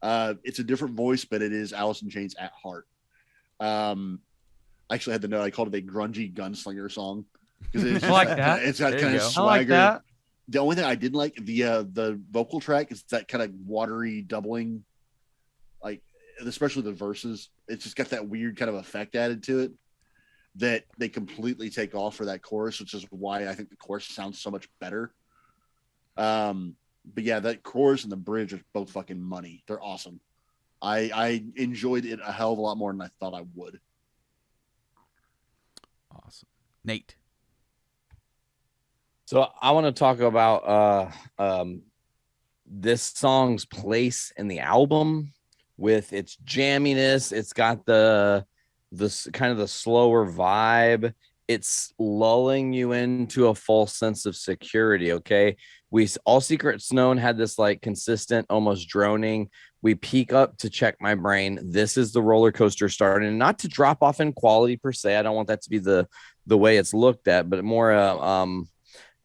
It's a different voice, but it is Alice in Chains at heart. I actually had the note. I called it a grungy gunslinger song because it's like that. It's got kind of swagger. I like that. The only thing I didn't like the vocal track is that kind of watery doubling, like especially the verses. It's just got that weird kind of effect added to it that they completely take off for that chorus, which is why I think the chorus sounds so much better. But yeah, that chorus and the bridge are both fucking money. They're awesome. I enjoyed it a hell of a lot more than I thought I would. Awesome. Nate. So I want to talk about this song's place in the album with its jamminess. It's got the kind of the slower vibe. It's lulling you into a false sense of security. Okay. All Secrets Known had this like consistent, almost droning. We peak up to Check My Brain. This is the roller coaster starting, not to drop off in quality per se. I don't want that to be the way it's looked at, but more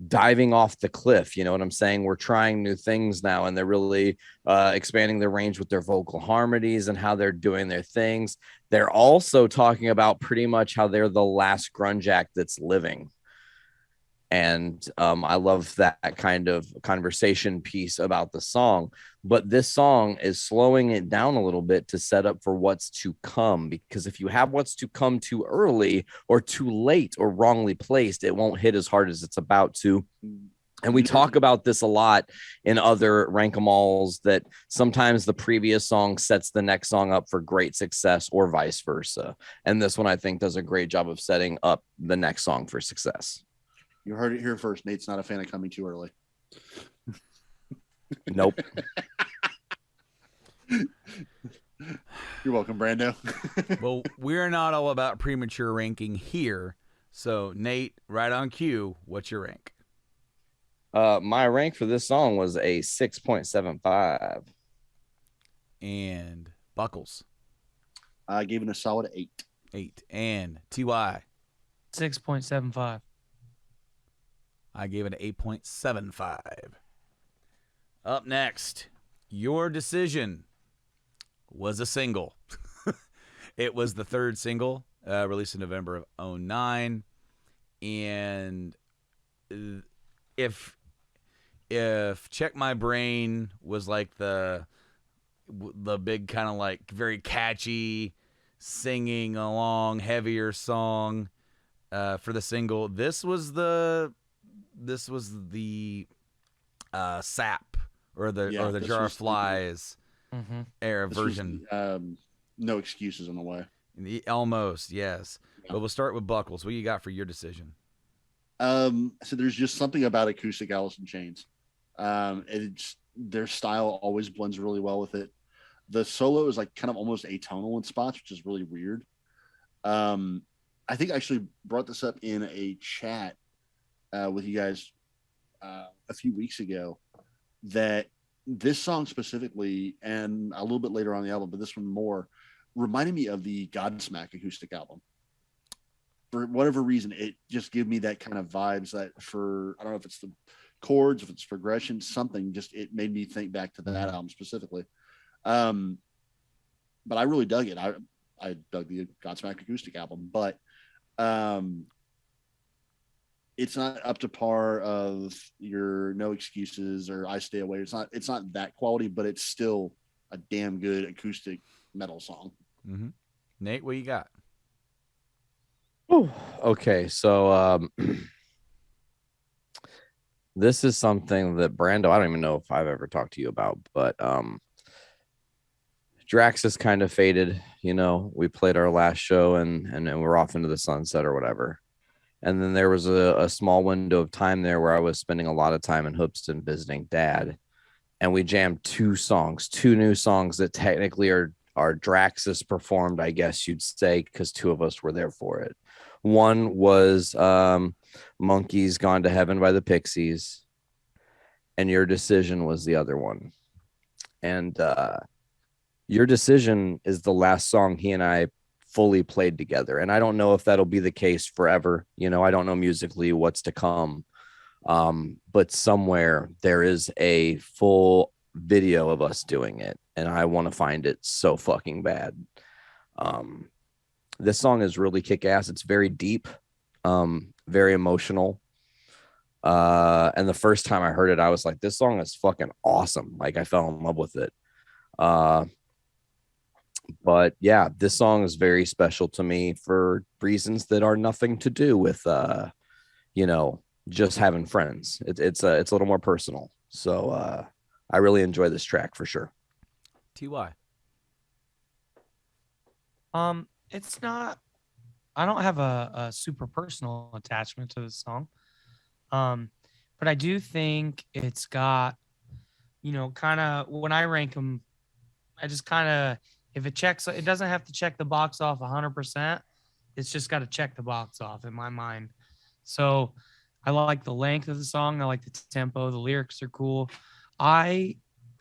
diving off the cliff. You know what I'm saying? We're trying new things now, and they're really expanding their range with their vocal harmonies and how they're doing their things. They're also talking about pretty much how they're the last grunge act that's living. And I love that kind of conversation piece about the song. But this song is slowing it down a little bit to set up for what's to come. Because if you have what's to come too early or too late or wrongly placed, it won't hit as hard as it's about to. And we talk about this a lot in other rank-em-alls, that sometimes the previous song sets the next song up for great success or vice versa. And this one, I think, does a great job of setting up the next song for success. You heard it here first. Nate's not a fan of Coming Too Early. Nope. You're welcome, Brando. Well, we're not all about premature ranking here. So, Nate, right on cue, what's your rank? My rank for this song was a 6.75. And Buckles? I gave it a solid 8. 8. And TY? 6.75. I gave it an 8.75. Up next, your decision. was a single. It was the third single, released in November of 2009. And if Check My Brain was like the big kind of like very catchy, singing along, heavier song for the single, this was the Sap or the Jar of Flies era version. No Excuses on the way. Almost, yes. Yeah. But we'll start with Buckles. What you got for your decision? So there's just something about acoustic Alice in Chains. It's their style always blends really well with it. The solo is like kind of almost atonal in spots, which is really weird. I think I actually brought this up in a chat with you guys a few weeks ago, that this song specifically, and a little bit later on the album, but this one more, reminded me of the Godsmack acoustic album. For whatever reason, it just gave me that kind of vibes that I don't know if it's the chords, if it's progression, something, just it made me think back to that album specifically. But I really dug it. I dug the Godsmack acoustic album, but it's not up to par of your No Excuses or I Stay Away. It's not that quality, but it's still a damn good acoustic metal song. Mm-hmm. Nate, what you got? Okay, so this is something that Brando, I don't even know if I've ever talked to you about, but Drax has kind of faded. You know, we played our last show and we're off into the sunset or whatever. And then there was a small window of time there where I was spending a lot of time in Hoopston visiting Dad, and we jammed two new songs that technically are Drax's performed, I guess you'd say, because two of us were there for it. One was Monkeys Gone to Heaven by the Pixies, and Your Decision was the other one. And Your Decision is the last song he and I fully played together. And I don't know if that'll be the case forever. You know, I don't know musically what's to come. But somewhere there is a full video of us doing it, and I want to find it so fucking bad. This song is really kick-ass. It's very deep, very emotional. And the first time I heard it, I was like, this song is fucking awesome. Like, I fell in love with it. But yeah, this song is very special to me for reasons that are nothing to do with, you know, just having friends. It's a little more personal. So I really enjoy this track for sure. TY. It's not, I don't have a super personal attachment to this song. But I do think it's got, you know, kind of, when I rank them, I just kind of, if it checks, it doesn't have to check the box off 100%. It's just got to check the box off in my mind. So I like the length of the song. I like the tempo. The lyrics are cool. I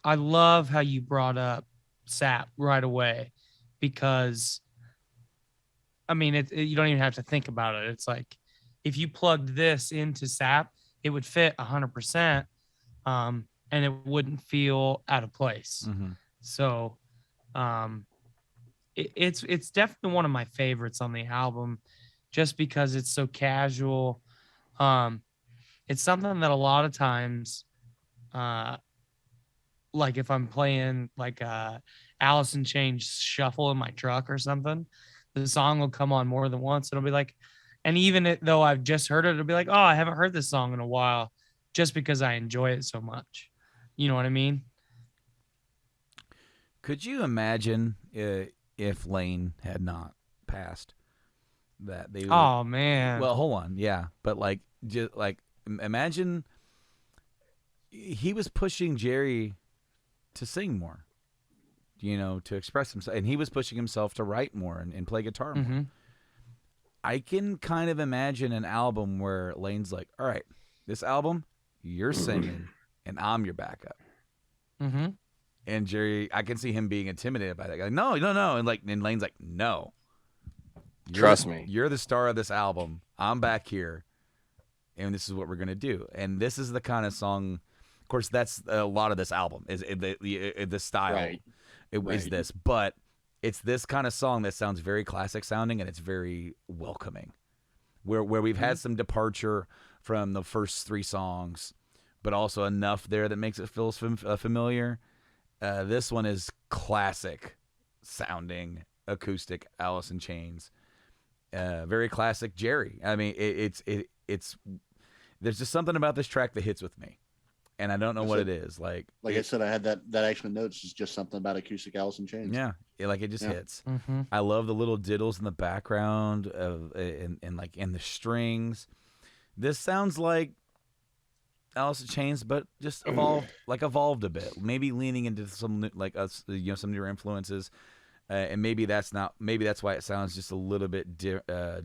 love how you brought up Sap right away, because I mean, you don't even have to think about it. It's like, if you plugged this into Sap, it would fit 100%, and it wouldn't feel out of place. Mm-hmm. So it's definitely one of my favorites on the album, just because it's so casual. It's something that a lot of times, like if I'm playing like Alice in Chains shuffle in my truck or something, the song will come on more than once. It'll be like, and even though I've just heard it, it'll be like, oh, I haven't heard this song in a while, just because I enjoy it so much. You know what I mean? Could you imagine if Lane had not passed? That they would, oh man. Well, hold on, yeah, but like, just like, imagine he was pushing Jerry to sing more, you know, to express himself, and he was pushing himself to write more and play guitar more. Mm-hmm. I can kind of imagine an album where Lane's like, all right, this album, you're singing, and I'm your backup. Mm-hmm. And Jerry, I can see him being intimidated by that. Like, no, and Lane's like, no. Trust me. You're the star of this album. I'm back here, and this is what we're gonna do. And this is the kind of song. Of course, that's a lot of this album is the style. Right. It is Right. this, but it's this kind of song that sounds very classic sounding and it's very welcoming. Where we've had some departure from the first 3 songs, but also enough there that makes it feel familiar. This one is classic sounding acoustic Alice in Chains. Very classic Jerry. I mean, it's there's just something about this track that hits with me, and I don't know what it is. Like I said, I had that actually notes is just something about acoustic Alice in Chains. Yeah, it just hits. Mm-hmm. I love the little diddles in the background and like in the strings. This sounds like Alice in Chains, but just evolved a bit. Maybe leaning into some new, some newer influences. And maybe that's why it sounds just a little bit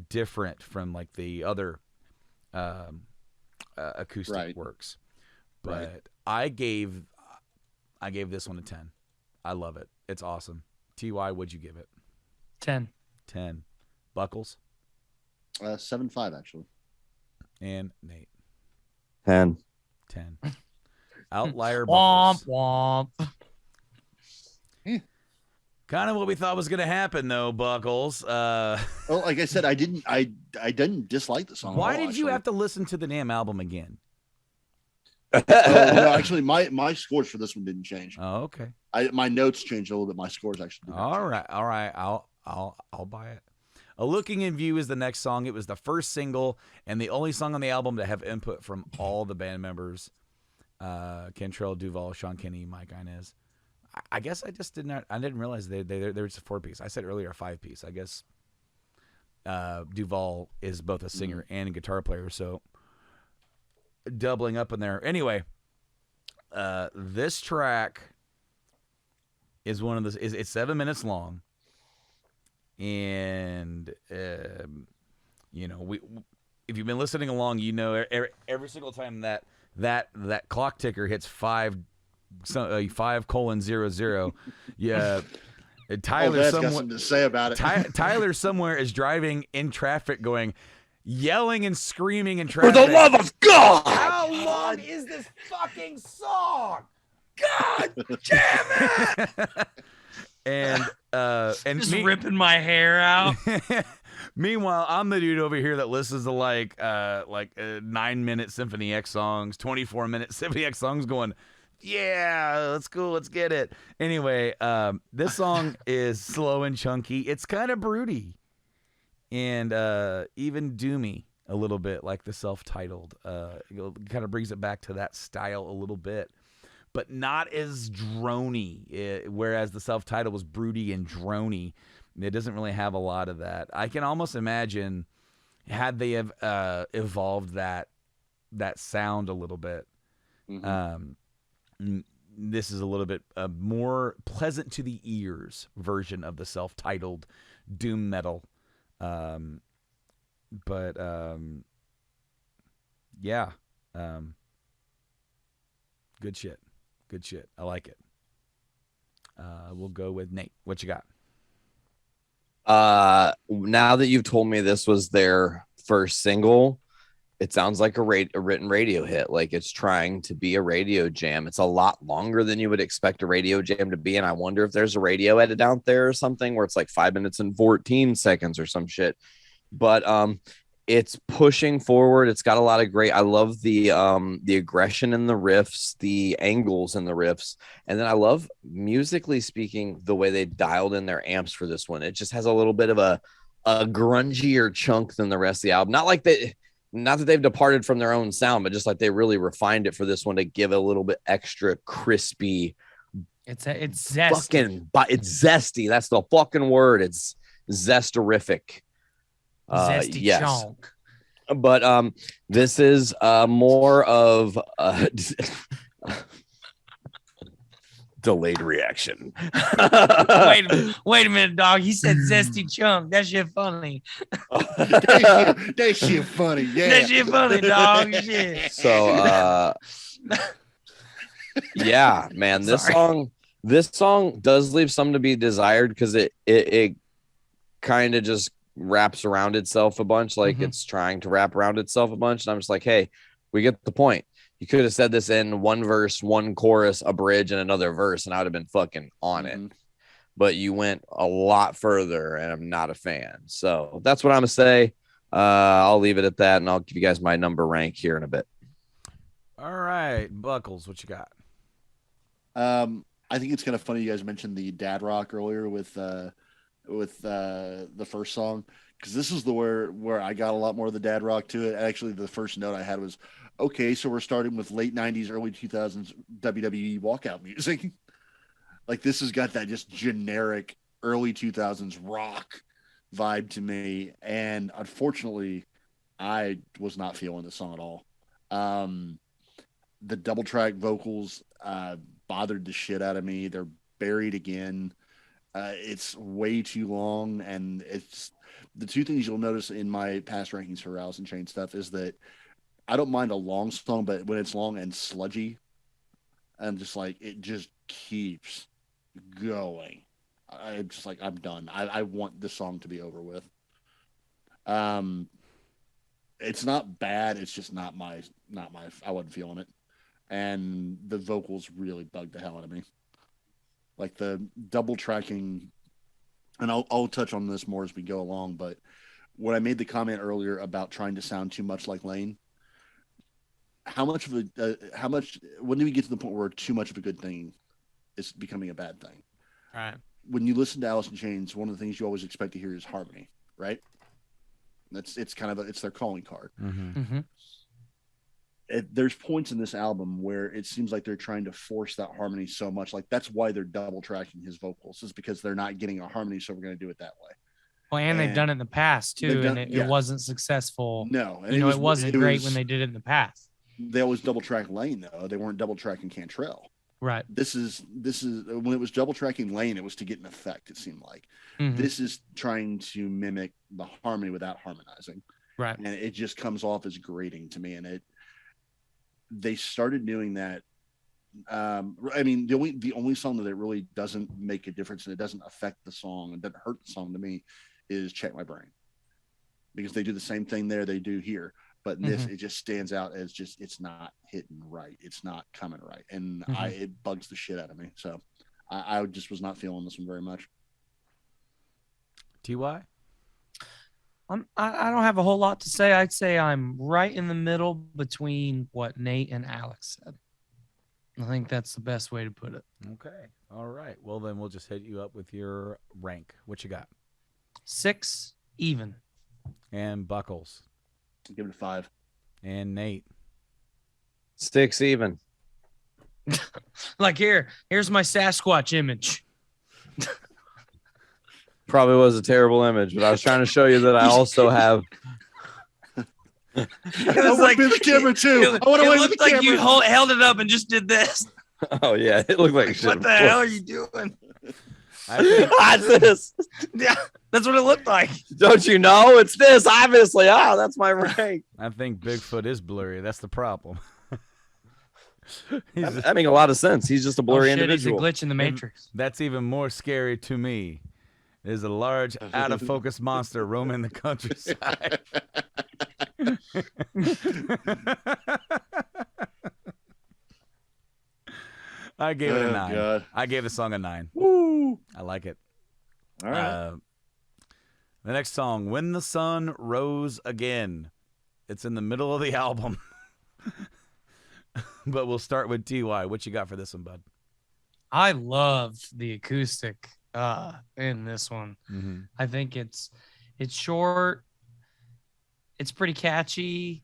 different from like the other acoustic works. But I gave this one a 10. I love it. It's awesome. TY, would you give it? 10. 10. Buckles 7.5 actually. and Nate 10. 10. Outlier Womp Buckles. womp. Kind of what we thought was going to happen, though, Buckles. Well, like I said, I didn't dislike the song. Why at all, did you actually. have to listen to the damn album again? No, actually, my scores for this one didn't change. Oh, okay. My notes changed a little bit. My scores actually didn't change. All right. I'll buy it. A Looking in View is the next song. It was the first single and the only song on the album to have input from all the band members: Cantrell, DuVall, Sean Kinney, Mike Inez. I guess I just didn't realize they were just a 4-piece. I said earlier a 5-piece. I guess DuVall is both a singer and a guitar player, so doubling up in there. Anyway, this track is one of those. It's 7 minutes long, and we if you've been listening along, every single time that clock ticker hits 5:00. Yeah, Tyler Dad's got somewhere something to say about it. Tyler somewhere is driving in traffic, yelling and screaming in traffic. For the love of God! How long is this fucking song? God damn it! and Just ripping my hair out. Meanwhile, I'm the dude over here that listens to 9-minute Symphony X songs, 24-minute Symphony X songs, going, yeah, that's cool. Let's get it. Anyway, this song is slow and chunky. It's kind of broody and even doomy a little bit, like the self-titled. It kind of brings it back to that style a little bit, but not as droney. Whereas the self-titled was broody and drony. It doesn't really have a lot of that. I can almost imagine had they have evolved that sound a little bit. Mm-hmm. This is a little bit more pleasant to the ears version of the self-titled doom metal. Yeah. Good shit. I like it. We'll go with Nate. What you got? Now that you've told me this was their first single, it sounds like a written radio hit. Like it's trying to be a radio jam. It's a lot longer than you would expect a radio jam to be. And I wonder if there's a radio edit out there or something where it's like 5 minutes and 14 seconds or some shit. But it's pushing forward. It's got a lot of great. I love the aggression in the riffs, the angles in the riffs, and then I love, musically speaking, the way they dialed in their amps for this one. It just has a little bit of a grungier chunk than the rest of the album. Not that they've departed from their own sound, but just like they really refined it for this one to give a little bit extra crispy. It's zesty. It's zesty. That's the fucking word. It's zesterific. Zesty yes. chunk. But this is more of delayed reaction. Wait a minute, dog. He said zesty chunk. That shit funny. That shit funny. Yeah. That shit funny, dog. Shit. So yeah, man, this song does leave some to be desired because it kind of just wraps around itself a bunch, like it's trying to wrap around itself a bunch. And I'm just like, hey, we get the point. You could have said this in one verse, one chorus, a bridge, and another verse, and I would have been fucking on it. but you went a lot further, and I'm not a fan. So that's what I'm gonna say. I'll leave it at that, and I'll give you guys my number rank here in a bit. All right, Buckles, what you got? I think it's kind of funny you guys mentioned the dad rock earlier with the first song, because this is the where I got a lot more of the dad rock to it. Actually, the first note I had was, okay, so we're starting with late 90s, early 2000s WWE walkout music. Like, this has got that just generic early 2000s rock vibe to me, and unfortunately I was not feeling the song at all. The double track vocals bothered the shit out of me. They're buried again. It's way too long, and it's the two things you'll notice in my past rankings for Alice in Chains stuff is that I don't mind a long song, but when it's long and sludgy, I'm just like, it just keeps going. I'm just like, I'm done. I want this song to be over with. It's not bad. It's just not my. I wasn't feeling it, and the vocals really bugged the hell out of me. Like the double tracking, and I'll touch on this more as we go along. But when I made the comment earlier about trying to sound too much like Lane, how much when do we get to the point where too much of a good thing is becoming a bad thing? Right. When you listen to Alice in Chains, one of the things you always expect to hear is harmony, right? It's kind of it's their calling card. Mm-hmm. There's points in this album where it seems like they're trying to force that harmony so much. Like, that's why they're double tracking his vocals, is because they're not getting a harmony, so we're going to do it that way. Well, and they've done it in the past too, and it wasn't successful. No, and it wasn't great when they did it in the past. They always double track Lane though. They weren't double tracking Cantrell. Right. This is when it was double tracking Lane, it was to get an effect. It seemed like this is trying to mimic the harmony without harmonizing. Right. And it just comes off as grating to me. And they started doing that. I mean, the only song that it really doesn't make a difference and it doesn't affect the song and doesn't hurt the song to me is Check My Brain, because they do the same thing there they do here. But in this, it just stands out as just, it's not hitting right. It's not coming right. And it bugs the shit out of me. So I just was not feeling this one very much. TY? I don't have a whole lot to say. I'd say I'm right in the middle between what Nate and Alex said. I think that's the best way to put it. Okay. All right. Well, then we'll just hit you up with your rank. What you got? 6 even. And Buckles. Give it a 5. And Nate. 6 even. Like, here's my Sasquatch image. Probably was a terrible image, but I was trying to show you that I also have. It was like the camera too. I want to it win looked the like camera. you held it up and just did this. Oh yeah, it looked like shit. What the hell are you doing? That's this. Yeah, that's what it looked like. Don't you know? It's this, obviously. Oh, that's my rank. I think Bigfoot is blurry. That's the problem. That makes a lot of sense. He's just a blurry individual. It's a glitch in the Matrix. That's even more scary to me. There's a large, out-of-focus monster roaming the countryside. I gave it a 9. God. I gave the song a 9. Woo! I like it. All right. The next song, When the Sun Rose Again. It's in the middle of the album. But we'll start with TY. What you got for this one, bud? I love the acoustic in this one. Mm-hmm. I think it's short. It's pretty catchy.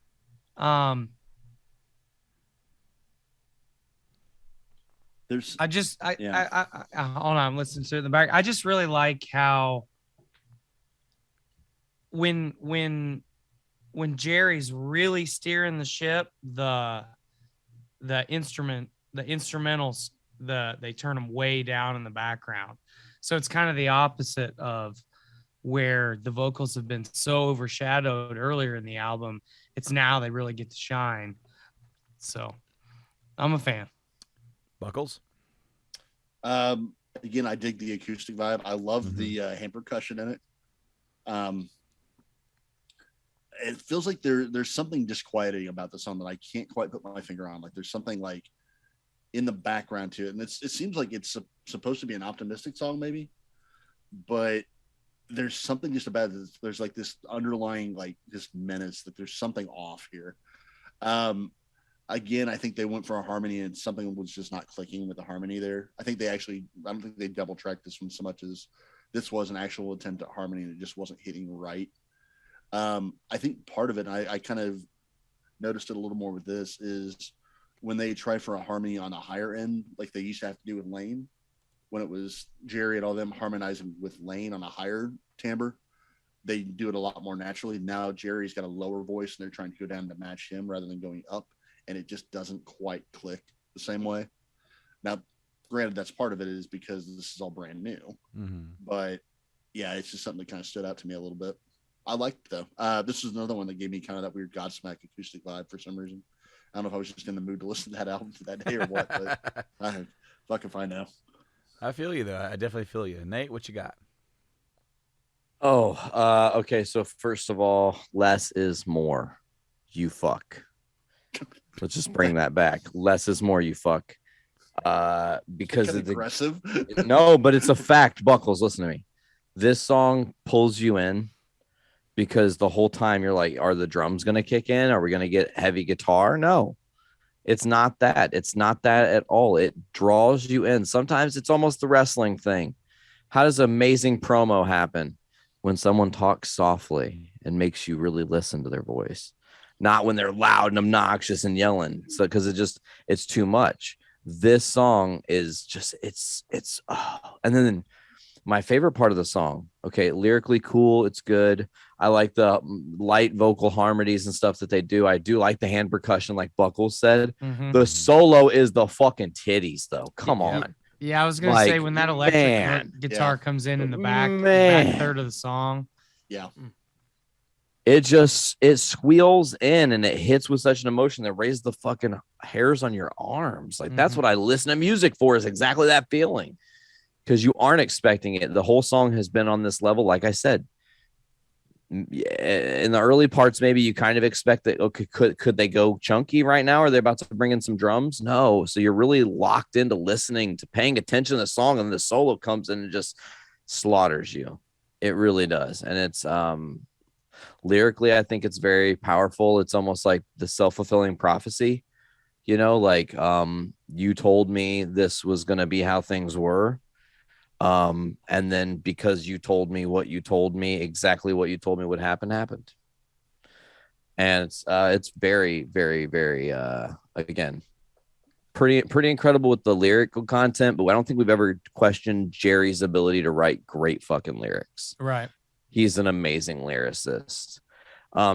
There's I hold on, I'm listening to it in the back. I just really like how when Jerry's really steering the ship, the instrumentals, they turn them way down in the background. So it's kind of the opposite of where the vocals have been so overshadowed earlier in the album. It's now they really get to shine. So I'm a fan. Buckles? Again, I dig the acoustic vibe. I love the hand percussion in it. It feels like there's something disquieting about the song that I can't quite put my finger on. Like, there's something like in the background to it, and it seems like it's supposed to be an optimistic song, maybe. but there's something just about this. There's like this underlying like this menace that there's something off here. Again, I think they went for a harmony and something was just not clicking with the harmony there. I don't think they double tracked this one so much as this was an actual attempt at harmony and it just wasn't hitting right. I think part of it, I kind of noticed it a little more with this, is when they try for a harmony on a higher end, like they used to have to do with Lane, when it was Jerry and all them harmonizing with Lane on a higher timbre, they do it a lot more naturally. Now Jerry's got a lower voice and they're trying to go down to match him rather than going up, and it just doesn't quite click the same way. Now, granted, that's part of it is because this is all brand new, but yeah, it's just something that kind of stood out to me a little bit. I liked it though. This is another one that gave me kind of that weird Godsmack acoustic vibe for some reason. I don't know if I was just in the mood to listen to that album that day or what, but I fucking find out. I feel you though. I definitely feel you. Nate, what you got? Oh, okay. So first of all, less is more. You fuck. Let's just bring that back. Less is more. You fuck. Because it's aggressive. No, but it's a fact. Buckles, listen to me. This song pulls you in because the whole time you're like, are the drums going to kick in? Are we going to get heavy guitar? No, it's not that. It's not that at all. It draws you in. Sometimes it's almost the wrestling thing. How does amazing promo happen? When someone talks softly and makes you really listen to their voice, not when they're loud and obnoxious and yelling. So, because it's too much. This song is just, and then my favorite part of the song, okay, lyrically cool. It's good. I like the light vocal harmonies and stuff that they do. I do like the hand percussion, like Buckles said. The solo is the fucking titties though. Come on. Yeah, I was gonna say when that electric guitar comes in the back third of the song. Yeah. It squeals in and it hits with such an emotion that raises the fucking hairs on your arms. Like that's what I listen to music for, is exactly that feeling. Because you aren't expecting it. The whole song has been on this level. Like I said, in the early parts, maybe you kind of expect that, okay, could they go chunky right now? Are they about to bring in some drums? No. So you're really locked into listening, to paying attention to the song, and the solo comes in and just slaughters you. It really does. And it's lyrically, I think it's very powerful. It's almost like the self-fulfilling prophecy, you know, like you told me this was going to be how things were. And then because you told me what you told me, exactly what you told me would happen happened. And it's very, very, very again, pretty incredible with the lyrical content, but I don't think we've ever questioned Jerry's ability to write great fucking lyrics. Right. He's an amazing lyricist.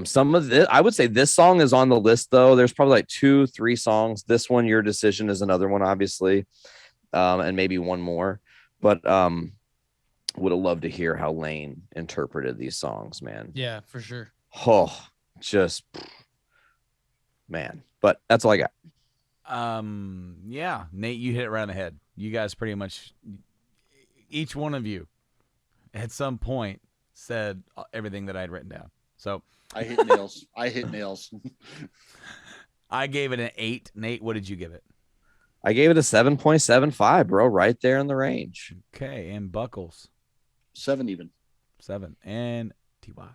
Some of this, I would say this song is on the list though. There's probably like 2-3 songs. This one, Your Decision, is another one, obviously. And maybe one more. But would have loved to hear how Lane interpreted these songs, man. Yeah, for sure. Oh, just man. But that's all I got. Yeah, Nate, you hit it right on the head. You guys pretty much, each one of you, at some point said everything that I had written down. So I hit nails. I gave it an 8. Nate, what did you give it? I gave it a 7.75, bro. Right there in the range. Okay, and Buckles. 7 even. 7. And TY.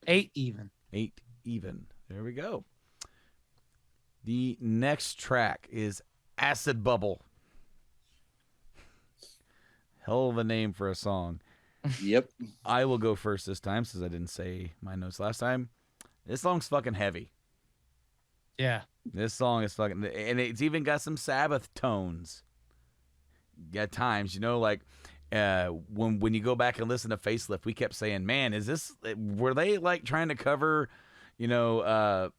8 even. 8 even. There we go. The next track is Acid Bubble. Hell of a name for a song. Yep. I will go first this time since I didn't say my notes last time. This song's fucking heavy. Yeah. This song is fucking, and it's even got some Sabbath tones at times, you know, like when you go back and listen to Facelift, we kept saying, man, were they like trying to cover, you know,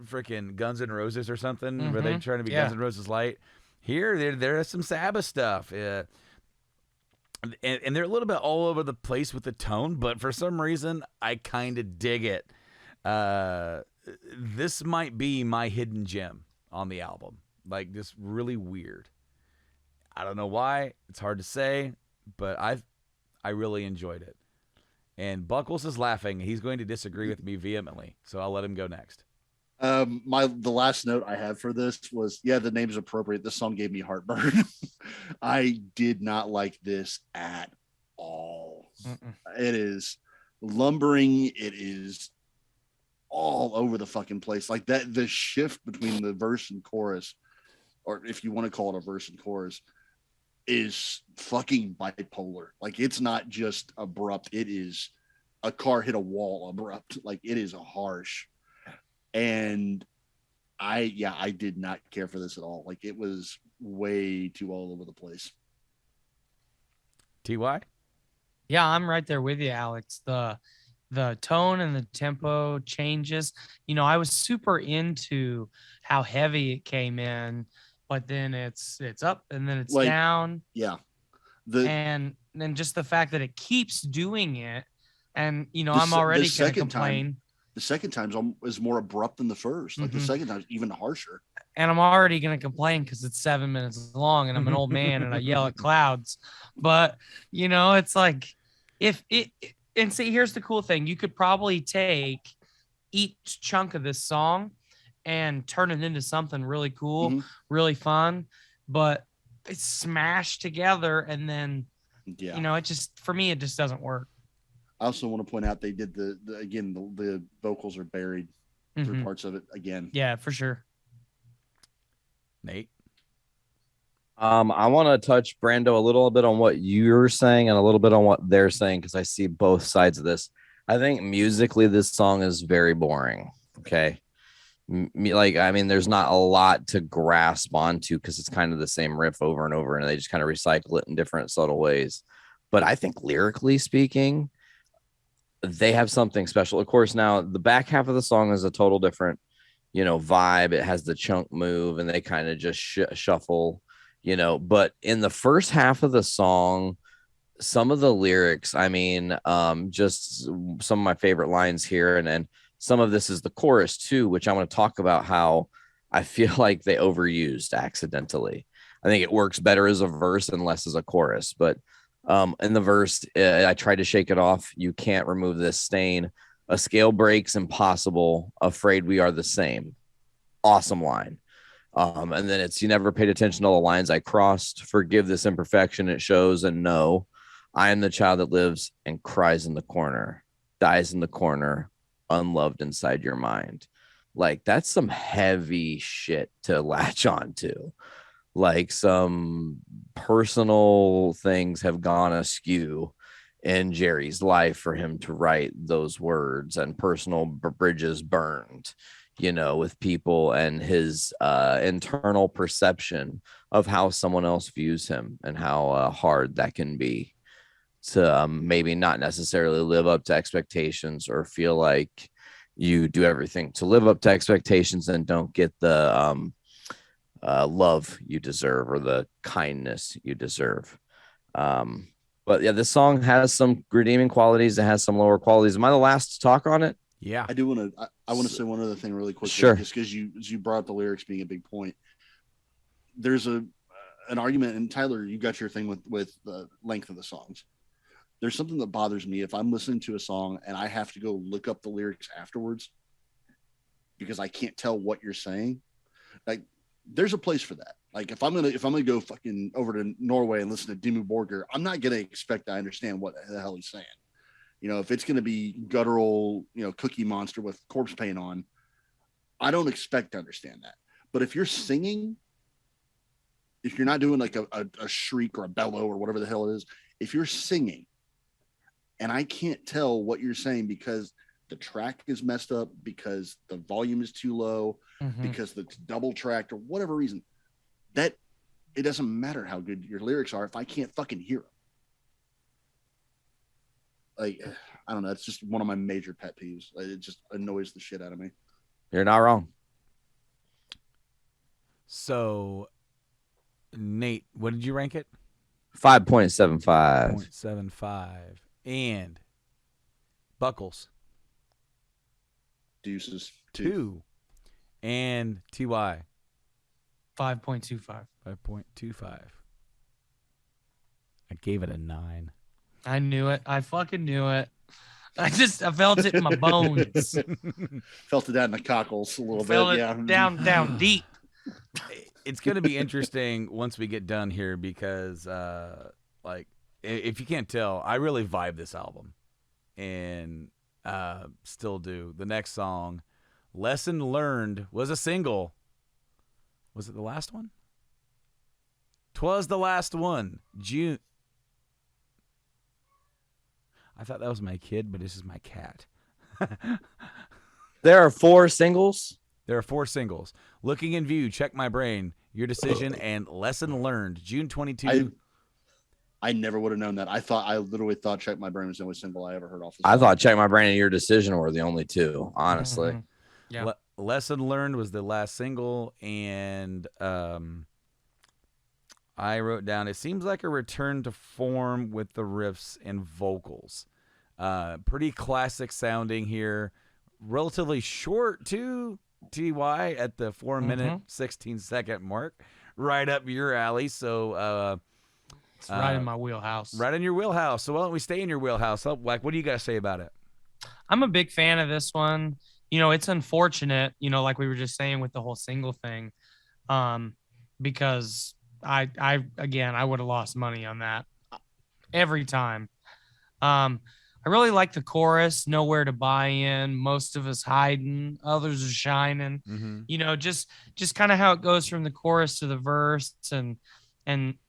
freaking Guns N' Roses or something? Were they trying to be Guns N' Roses light? Here, there is some Sabbath stuff. And they're a little bit all over the place with the tone, but for some reason, I kind of dig it. This might be my hidden gem on the album. Like, just really weird. I don't know why. It's hard to say, but I really enjoyed it. And Buckles is laughing. He's going to disagree with me vehemently, so I'll let him go next. The last note I have for this was, yeah, the name's appropriate. This song gave me heartburn. I did not like this at all. Mm-mm. It is lumbering. It is all over the fucking place. Like that, the shift between the verse and chorus, or if you want to call it a verse and chorus, is fucking bipolar. Like it's not just abrupt. It is a car hit a wall abrupt. Like it is harsh. And I did not care for this at all. Like it was way too all over the place. TY? Yeah, I'm right there with you, Alex. The tone and the tempo changes. You know, I was super into how heavy it came in, but then it's up and then it's Like, down. Yeah. And then just the fact that it keeps doing it. And you know, The I'm se- the already gonna second time- complain. The second time is more abrupt than the first. Like the Mhm. second time is even harsher. And I'm already gonna complain because it's 7 minutes long and I'm an old man and I yell at clouds. But you know, it's like if it and see, here's the cool thing: you could probably take each chunk of this song and turn it into something really cool, Mhm. really fun, but it's smashed together and then Yeah. you know, it just for me it just doesn't work. I also want to point out they did the vocals are buried through Mhm. parts of it again. Yeah, for sure. Nate? I want to touch Brando a little bit on what you're saying and a little bit on what they're saying because I see both sides of this. I think musically this song is very boring. Okay. There's not a lot to grasp onto because it's kind of the same riff over and over, and they just kind of recycle it in different subtle ways. But I think lyrically speaking, they have something special. Of course, now the back half of the song is a total different, vibe. It has the chunk move, and they kind of just shuffle, But in the first half of the song, some of the lyrics, just some of my favorite lines here, and some of this is the chorus too, which I want to talk about how I feel like they overused accidentally. I think it works better as a verse and less as a chorus, but in the verse, I tried to shake it off. You can't remove this stain. A scale breaks, impossible. Afraid we are the same. Awesome line. And then it's, you never paid attention to all the lines I crossed. Forgive this imperfection it shows. And no, I am the child that lives and cries in the corner, dies in the corner, unloved inside your mind. Like that's some heavy shit to latch on to. Like some personal things have gone askew in Jerry's life for him to write those words, and personal bridges burned, with people, and his internal perception of how someone else views him and how hard that can be to maybe not necessarily live up to expectations or feel like you do everything to live up to expectations and don't get the love you deserve or the kindness you deserve. But yeah, this song has some redeeming qualities. It has some lower qualities. Am I the last to talk on it? Yeah. I do want to. I want to say one other thing really quickly, Sure. just because you brought up the lyrics being a big point. There's an argument, and Tyler, you got your thing with the length of the songs. There's something that bothers me if I'm listening to a song and I have to go look up the lyrics afterwards because I can't tell what you're saying. Like, there's a place for that. Like, if I'm gonna go fucking over to Norway and listen to Dimmu Borgir, I'm not gonna expect I understand what the hell he's saying. If it's gonna be guttural, Cookie Monster with corpse paint on, I don't expect to understand that. But if you're singing, if you're not doing like a shriek or a bellow or whatever the hell it is, if you're singing and I can't tell what you're saying because the track is messed up, because the volume is too low, because it's double tracked or whatever reason, that it doesn't matter how good your lyrics are if I can't fucking hear them. Like, I don't know. It's just one of my major pet peeves. It just annoys the shit out of me. You're not wrong. So, Nate, what did you rank it? 5.75. 0.75. And Buckles. Deuces. 2. And TY. 5.25. 5.25. I gave it a 9. I knew it. I fucking knew it. I felt it in my bones. Felt it down in the cockles a little Felt bit. it Yeah. down deep. It's going to be interesting once we get done here because, if you can't tell, I really vibe this album, and still do. The next song, "Lesson Learned," was a single. Was it the last one? 'Twas the last one. June. I thought that was my kid, but this is my cat. There are 4 singles. There are 4 singles. "Looking in View," "Check My Brain," "Your Decision," and "Lesson Learned." June 22. I never would have known that. I literally thought "Check My Brain" was the only single I ever heard off. I thought "Check My Brain" and "Your Decision" were the only 2, honestly. Mhm. Yeah. Lesson Learned was the last single, and I wrote down, it seems like a return to form with the riffs and vocals. Pretty classic sounding here. Relatively short, too, TY, at the 4-minute, 16-second mark. Right up your alley. So, It's right in my wheelhouse. right in your wheelhouse. So why don't we stay in your wheelhouse? Like, what do you guys say about it? I'm a big fan of this one. It's unfortunate, like we were just saying with the whole single thing, because I would have lost money on that every time. I really like the chorus, "Nowhere to Buy In," most of us hiding, others are shining. Mm-hmm. Just kind of how it goes from the chorus to the verse, and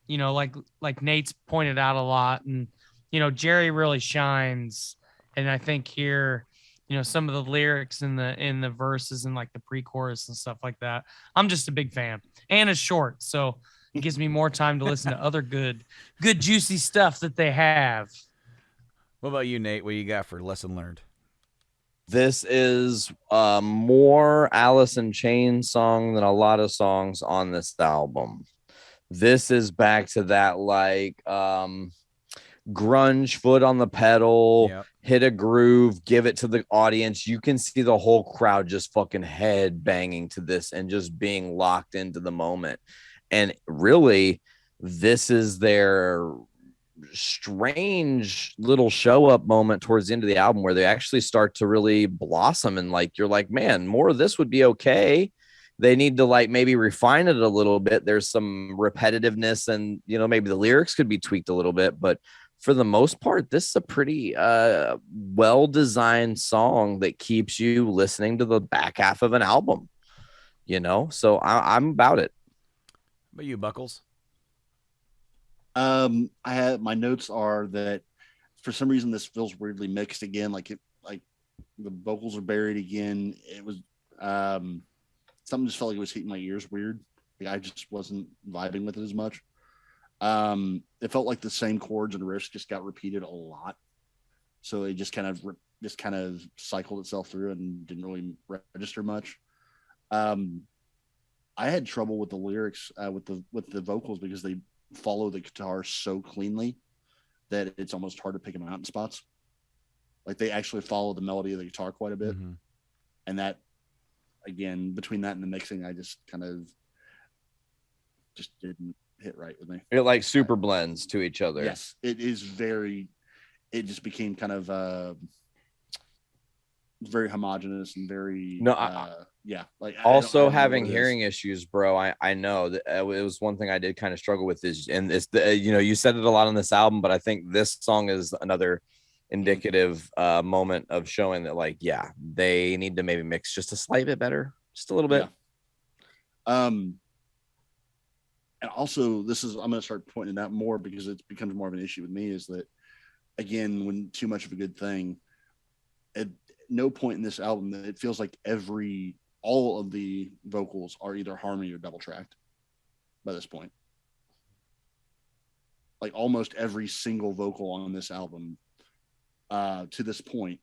like Nate's pointed out a lot, and Jerry really shines, and I think here, some of the lyrics in the verses and like the pre-chorus and stuff like that, I'm just a big fan, and it's short, so it gives me more time to listen to other good juicy stuff that they have. What about you, Nate? What you got for Lesson Learned? This is more Alice in Chains song than a lot of songs on this album. This is back to that like grunge, foot on the pedal, Yep. hit a groove, give it to the audience. You can see the whole crowd just fucking head banging to this and just being locked into the moment. And really, this is their strange little show up moment towards the end of the album where they actually start to really blossom, and like you're like, man, more of this would be okay. They need to like maybe refine it a little bit. There's some repetitiveness, and maybe the lyrics could be tweaked a little bit, but for the most part, this is a pretty well-designed song that keeps you listening to the back half of an album, so I'm about it. What about you, Buckles? I had my notes are that for some reason this feels weirdly mixed again. Like the vocals are buried again. It was something just felt like it was hitting my ears weird. Like I just wasn't vibing with it as much. It felt like the same chords and riffs just got repeated a lot, so it just kind of cycled itself through and didn't really register much. I had trouble with the lyrics with the vocals because they follow the guitar so cleanly that it's almost hard to pick them out in spots. Like they actually follow the melody of the guitar quite a bit. Mm-hmm. And that, again, between that and the mixing, I just kind of just didn't hit right with me. It like super blends to each other. Yes, it just became kind of very homogenous and very like also I having hearing issues, bro. I know that it was one thing I did kind of struggle with is, and it's you said it a lot on this album, but I think this song is another indicative moment of showing that like, yeah, they need to maybe mix just a slight bit better, just a little bit. Yeah. And also I'm going to start pointing it out more because it becomes more of an issue with me, is that again, when too much of a good thing, at no point in this album that it feels like all of the vocals are either harmony or double tracked by this point. Like almost every single vocal on this album to this point,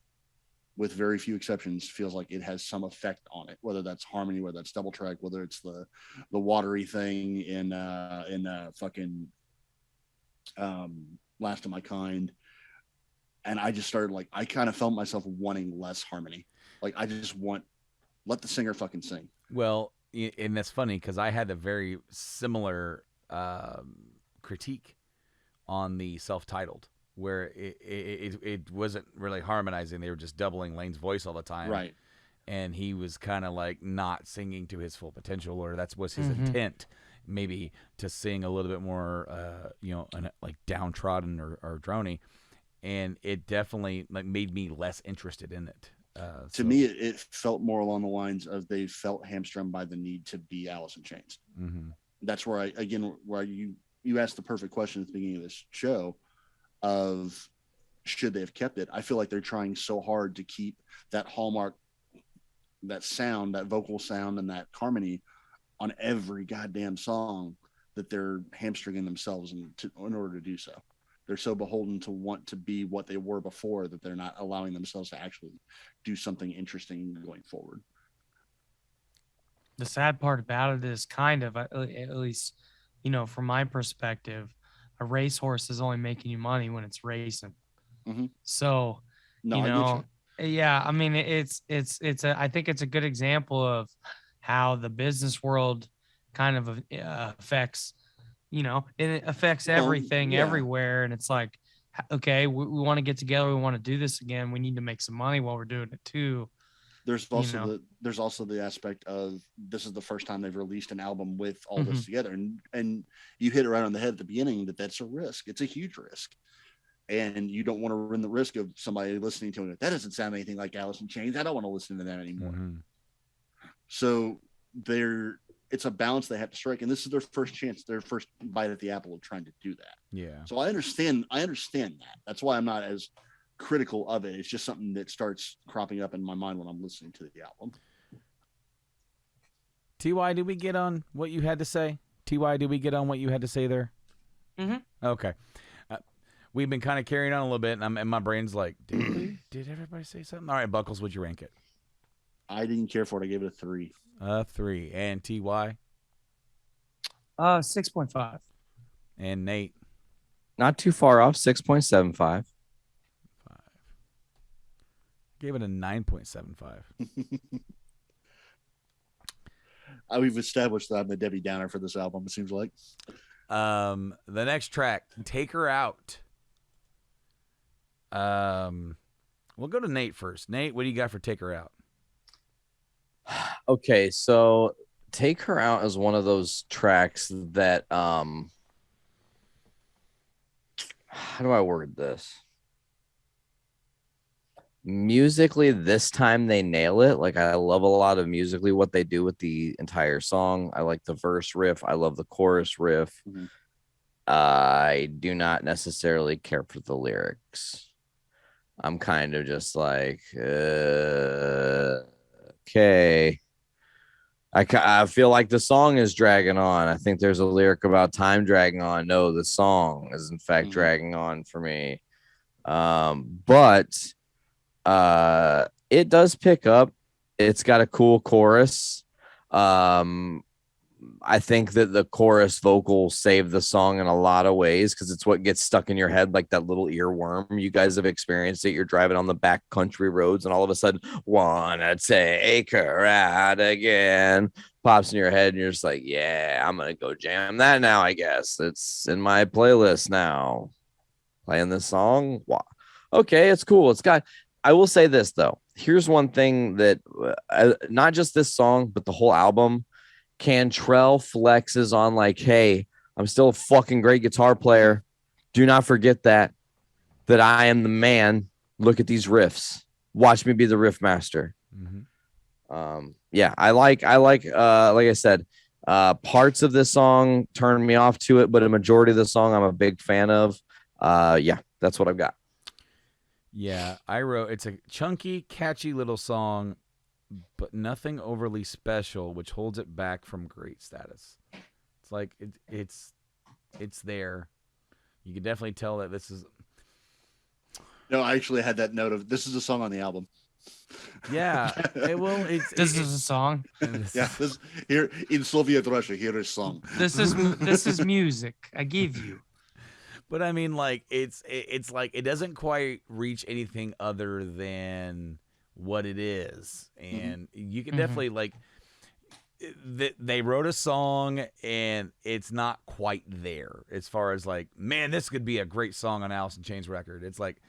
with very few exceptions, feels like it has some effect on it, whether that's harmony, whether that's double track, whether it's the watery thing in fucking Last of My Kind. And I just started I kind of felt myself wanting less harmony. Like I just let the singer fucking sing. Well, and that's funny because I had a very similar critique on the self-titled, where it wasn't really harmonizing. They were just doubling Lane's voice all the time. Right. And he was kind of like not singing to his full potential, or that was his intent. maybe to sing a little bit more, like downtrodden or drony, and it definitely like made me less interested in it. To me, it felt more along the lines of they felt hamstrung by the need to be Alice in Chains. Mm-hmm. That's where you asked the perfect question at the beginning of this show of should they have kept it. I feel like they're trying so hard to keep that hallmark, that sound, that vocal sound, and that harmony on every goddamn song that they're hamstringing themselves in order to do so. They're so beholden to want to be what they were before that they're not allowing themselves to actually do something interesting going forward. The sad part about it is kind of, at least, from my perspective, a racehorse is only making you money when it's racing. Mm-hmm. So, No, I get you. yeah, I mean, I think it's a good example of how the business world kind of affects, it affects everything everywhere. And it's like, okay, we want to get together. We want to do this again. We need to make some money while we're doing it too. There's also the aspect of this is the first time they've released an album with all Mm-hmm. this together. And you hit it right on the head at the beginning that's a risk. It's a huge risk. And you don't want to run the risk of somebody listening to it. That doesn't sound anything like Alice in Chains. I don't want to listen to that anymore. Mm-hmm. So it's a balance they have to strike. And this is their first chance, their first bite at the apple of trying to do that. Yeah. So I understand that. That's why I'm not as critical of it. It's just something that starts cropping up in my mind when I'm listening to the album. TY, did we get on what you had to say? TY, did we get on what you had to say there? Mm-hmm. Okay. We've been kind of carrying on a little bit, and my brain's like, did everybody say something? All right, Buckles, would you rank it? I didn't care for it. I gave it a 3. 3. And TY? 6.5. And Nate? Not too far off, 6.75. 5. Gave it a 9.75. We've established that I'm the Debbie Downer for this album, it seems like. The next track, Take Her Out. We'll go to Nate first. Nate, what do you got for Take Her Out? Okay, so Take Her Out is one of those tracks that how do I word this? Musically, this time they nail it. Like, I love a lot of musically what they do with the entire song. I like the verse riff. I love the chorus riff. Mm-hmm. I do not necessarily care for the lyrics. I'm kind of just like, okay. I feel like the song is dragging on. I think there's a lyric about time dragging on. No, the song is in fact dragging on for me. But it does pick up. It's got a cool chorus. I think that the chorus vocals save the song in a lot of ways because it's what gets stuck in your head like that little earworm. You guys have experienced it. You're driving on the back country roads and all of a sudden, wanna take her out again, pops in your head and you're just like, yeah, I'm gonna go jam that now. I guess it's in my playlist now. Playing this song. Wow. Okay, it's cool. I will say this though. Here's one thing that not just this song, but the whole album. Cantrell flexes on like, hey, I'm still a fucking great guitar player. Do not forget that I am the man. Look at these riffs. Watch me be the riff master. Mm-hmm. Yeah, I like I said, parts of this song turn me off to it, but a majority of the song I'm a big fan of. Yeah, that's what I've got. Yeah, I wrote it's a chunky, catchy little song, but nothing overly special, which holds it back from great status. It's like it's there. You can definitely tell that this is. No, I actually had that note of this is a song on the album. Yeah, This is a song. Yeah, this here in Soviet Russia, here is song. This is music. I give you. But I mean, like it's like it doesn't quite reach anything other than what it is, and you can definitely like they wrote a song and it's not quite there as far as like, man, this could be a great song on Alice in Chains record. It's like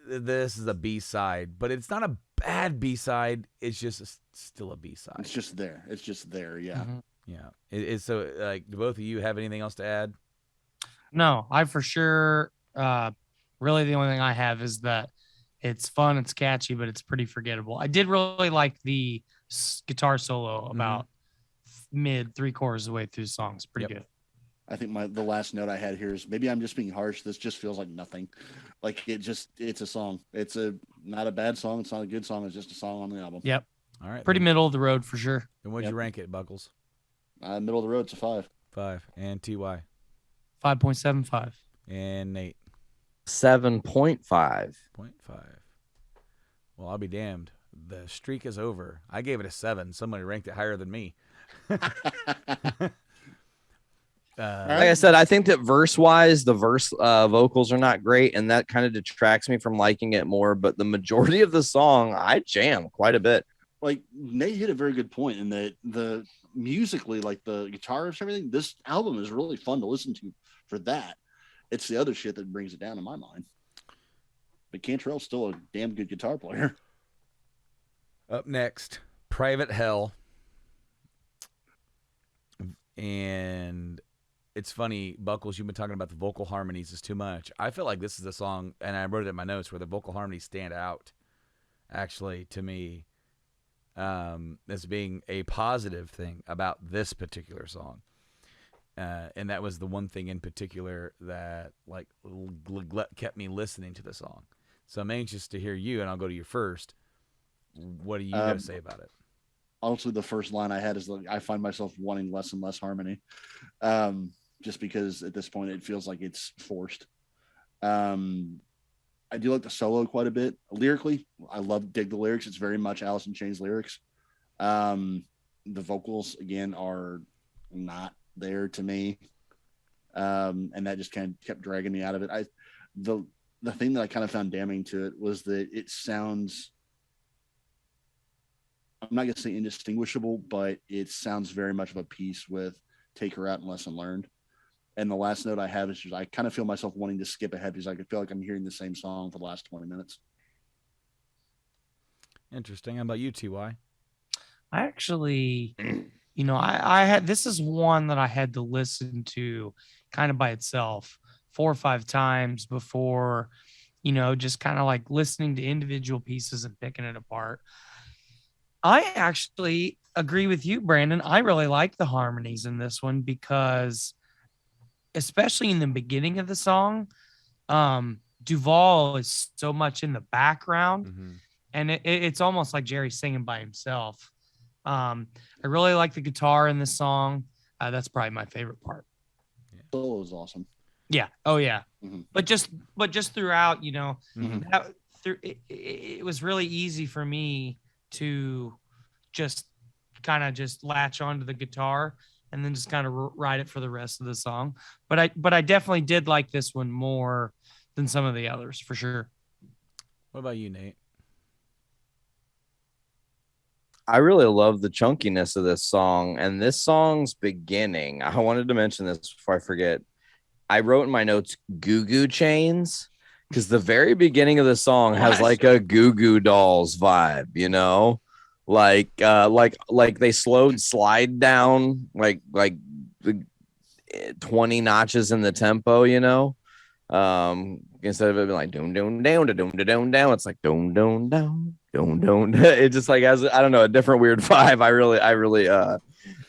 this is a B-side, but it's not a bad B-side. It's just still a B-side. It's just there. Yeah. Yeah. So like, do both of you have anything else to add? No, I for sure. Really, the only thing I have is that it's fun, it's catchy, but it's pretty forgettable. I did really like the guitar solo about mid 3/4 of the way through the song. It's pretty good. I think the last note I had here is maybe I'm just being harsh. This just feels like nothing. Like it's a song. It's not a bad song. It's not a good song. It's just a song on the album. Yep. All right. Pretty middle of the road for sure. And what'd you rank it, Buckles? Middle of the road. It's a 5. 5. And TY. 5.75. And Nate. 7.5. 0.5. Well, I'll be damned. The streak is over. I gave it a 7. Somebody ranked it higher than me. Like I said, I think that verse-wise, the verse vocals are not great, and that kind of detracts me from liking it more. But the majority of the song, I jam quite a bit. Like Nate hit a very good point in that the musically, like the guitars and everything, this album is really fun to listen to for that. It's the other shit that brings it down in my mind. But Cantrell's still a damn good guitar player. Up next, Private Hell. And it's funny, Buckles, you've been talking about the vocal harmonies is too much. I feel like this is a song, and I wrote it in my notes, where the vocal harmonies stand out, actually, to me, as being a positive thing about this particular song. And that was the one thing in particular that like kept me listening to the song. So I'm anxious to hear you, and I'll go to you first. What do you got to say about it? Honestly, the first line I had is like, I find myself wanting less and less harmony, just because at this point it feels like it's forced. I do like the solo quite a bit. Lyrically, I dig the lyrics. It's very much Alice in Chains lyrics. The vocals again are not there to me, and that just kind of kept dragging me out of it. The thing that I kind of found damning to it was that it sounds, I'm not going to say indistinguishable, but it sounds very much of a piece with Take Her Out and Lesson Learned. And the last note I have is just, I kind of feel myself wanting to skip ahead because I could feel like I'm hearing the same song for the last 20 minutes. Interesting. How about you, TY? I actually, I had, this is one that I had to listen to kind of by itself 4 or 5 times before, just kind of like listening to individual pieces and picking it apart. I actually agree with you, Brandon. I really like the harmonies in this one because, especially in the beginning of the song, DuVall is so much in the background, and it's almost like Jerry singing by himself. I really like the guitar in this song. That's probably my favorite part. Solo is awesome. Yeah. Oh yeah. Mm-hmm. But just throughout, it was really easy for me to just kind of just latch onto the guitar and then just kind of ride it for the rest of the song. But I definitely did like this one more than some of the others for sure. What about you, Nate? I really love the chunkiness of this song, and this song's beginning. I wanted to mention this before I forget. I wrote in my notes Goo Goo Chains because the very beginning of the song has like a Goo Goo Dolls vibe, like they slowed slide down like 20 notches in the tempo, instead of it being like doom doom down to doom down down, it's like doom doom down doom doom. It just like has, I don't know, a different weird vibe. I really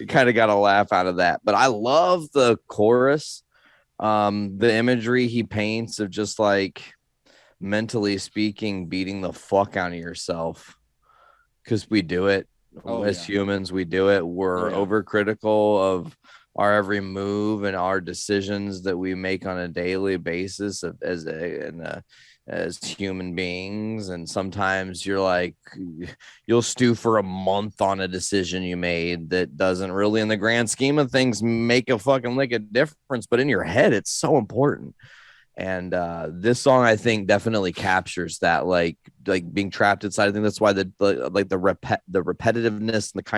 kind of got a laugh out of that. But I love the chorus, the imagery he paints of just like, mentally speaking, beating the fuck out of yourself, because we do it as humans. We do it. We're overcritical of our every move and our decisions that we make on a daily basis as human beings. And sometimes you're like, you'll stew for a month on a decision you made that doesn't really, in the grand scheme of things, make a fucking lick of difference, but in your head it's so important. And this song, I think, definitely captures that, like being trapped inside. I think that's why the repetitiveness and the kind